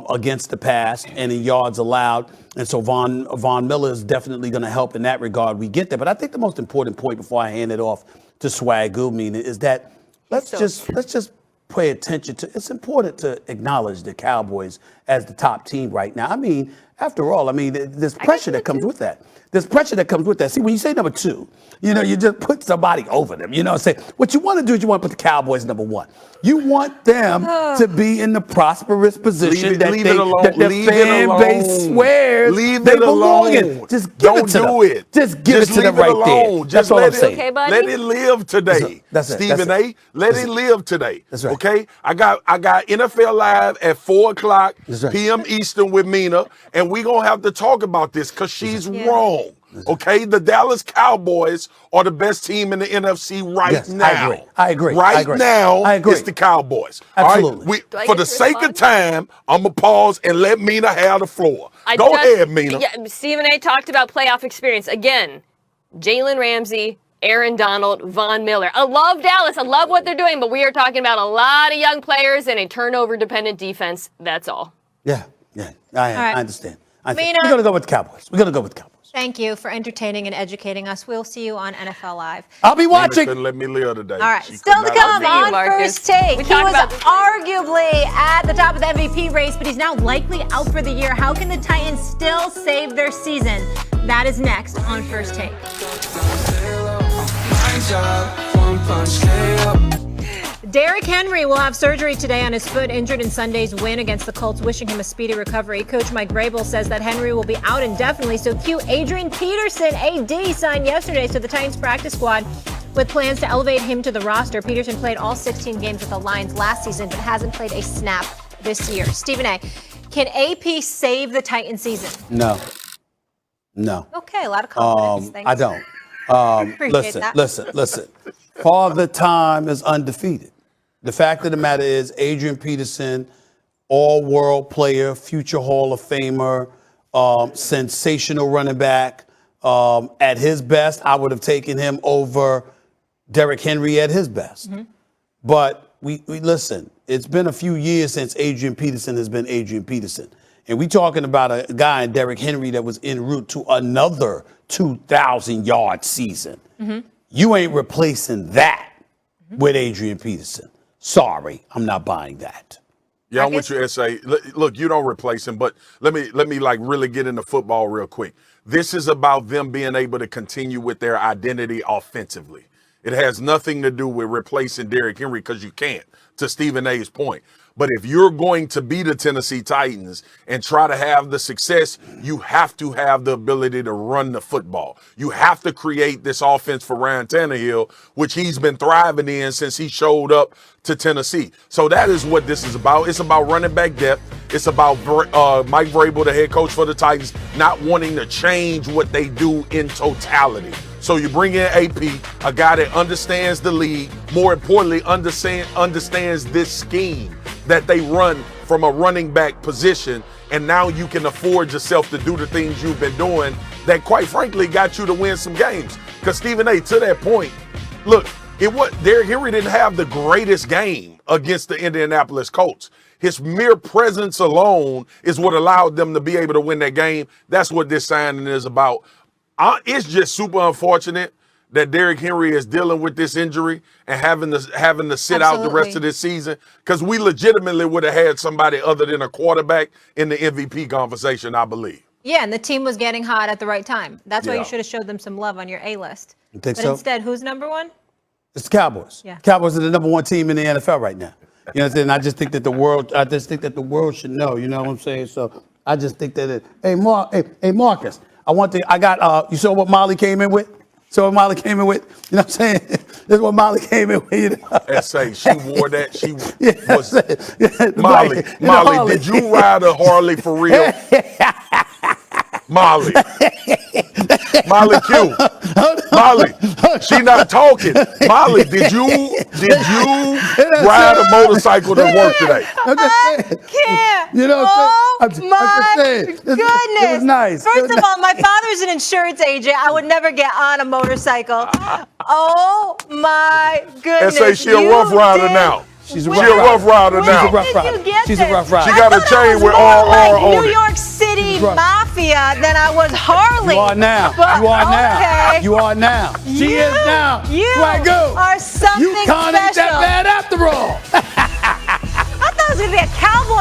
against the pass and in yards allowed. And so Von Miller is definitely going to help in that regard. We get there. But I think the most important point before I hand it off to Swagoo, Mina, is that let's just pay attention to. It's important to acknowledge the Cowboys as the top team right now. I mean, after all, there's pressure that comes with that. There's pressure that comes with that. See, when you say number 2, you just put somebody over them. Say what you want to do is you want to put the Cowboys number 1. You want them to be in the prosperous position that their fan base swears they belong in. Just give it to them. Just give it to them right there. That's all I'm saying. Okay, buddy? Let it live today. That's it. Stephen A. Let it live today. That's right. Okay? I got NFL Live at 4:00 p.m. Eastern with Mina, and we're going to have to talk about this because she's wrong. Okay, the Dallas Cowboys are the best team in the NFC right now. I agree. Right now, it's the Cowboys. Absolutely. All right? For the sake of time, I'm going to pause and let Mina have the floor. Go ahead, Mina. Yeah, Stephen A. talked about playoff experience. Again, Jalen Ramsey, Aaron Donald, Von Miller. I love Dallas. I love what they're doing, but we are talking about a lot of young players and a turnover-dependent defense. That's all. Yeah. I understand. Mina, we're going to go with the Cowboys. Thank you for entertaining and educating us. We'll see you on NFL Live. I'll be watching. Couldn't let me live today. All right, still to come on First Take. We He talked was about this. arguably at the top of the MVP race, but he's now likely out for the year. How can the Titans still save their season? That is next on First Take. Derrick Henry will have surgery today on his foot, injured in Sunday's win against the Colts, wishing him a speedy recovery. Coach Mike Vrabel says that Henry will be out indefinitely. So cue Adrian Peterson, AD, signed yesterday to the Titans practice squad with plans to elevate him to the roster. Peterson played all 16 games with the Lions last season, but hasn't played a snap this year. Stephen A., can AP save the Titan season? No. Okay, a lot of confidence. Thanks. I don't. Listen. Father Time is undefeated. The fact of the matter is, Adrian Peterson, all-world player, future Hall of Famer, sensational running back. At his best, I would have taken him over Derrick Henry at his best. But we listen, it's been a few years since Adrian Peterson has been Adrian Peterson. And we're talking about a guy in Derrick Henry that was en route to another 2,000-yard season. You ain't replacing that with Adrian Peterson. Sorry, I'm not buying that. Yeah, I'm with you, S.A. Look, you don't replace him, but let me like really get into football real quick. This is about them being able to continue with their identity offensively. It has nothing to do with replacing Derrick Henry because you can't, to Stephen A.'s point. But if you're going to be the Tennessee Titans and try to have the success, you have to have the ability to run the football. You have to create this offense for Ryan Tannehill, which he's been thriving in since he showed up to Tennessee. So that is what this is about. It's about running back depth. It's about Mike Vrabel, the head coach for the Titans, not wanting to change what they do in totality. So you bring in AP, a guy that understands the league, more importantly, understands this scheme that they run from a running back position, and now you can afford yourself to do the things you've been doing that quite frankly got you to win some games. Because Stephen A., to that point, look, Derrick Henry didn't have the greatest game against the Indianapolis Colts. His mere presence alone is what allowed them to be able to win that game. That's what this signing is about. It's just super unfortunate that Derrick Henry is dealing with this injury and having to sit out the rest of this season, because we legitimately would have had somebody other than a quarterback in the MVP conversation, I believe. Yeah, and the team was getting hot at the right time. That's why you should have showed them some love on your A-list. You think but so? instead, who's number one? It's the Cowboys. Yeah. Cowboys are the number one team in the NFL right now. You know what I'm saying? I just think that the world should know, you know what I'm saying? So I just think that hey Marcus, you saw what Molly came in with? So what Molly came in with, you know what I'm saying? This is what Molly came in with. You know? Say she wore that. She was Molly. Did you ride a Harley for real? Molly Q. Molly, she not talking. Molly, did you ride a motorcycle to work today? I can't. You know what I'm saying? I'm just saying. Goodness. It was nice. First of all, my father's an insurance agent. I would never get on a motorcycle. Oh my goodness. And say she a rough rider now. She's a rough rider now. She's a rough rider. She got a chain with RR on it. New York City Mafia than I was Harley. You are now. But, you are now. okay. You are now. She is now. You Swagoo. are something You can't special. ain't that bad after all. I thought it was going to be a cowboy.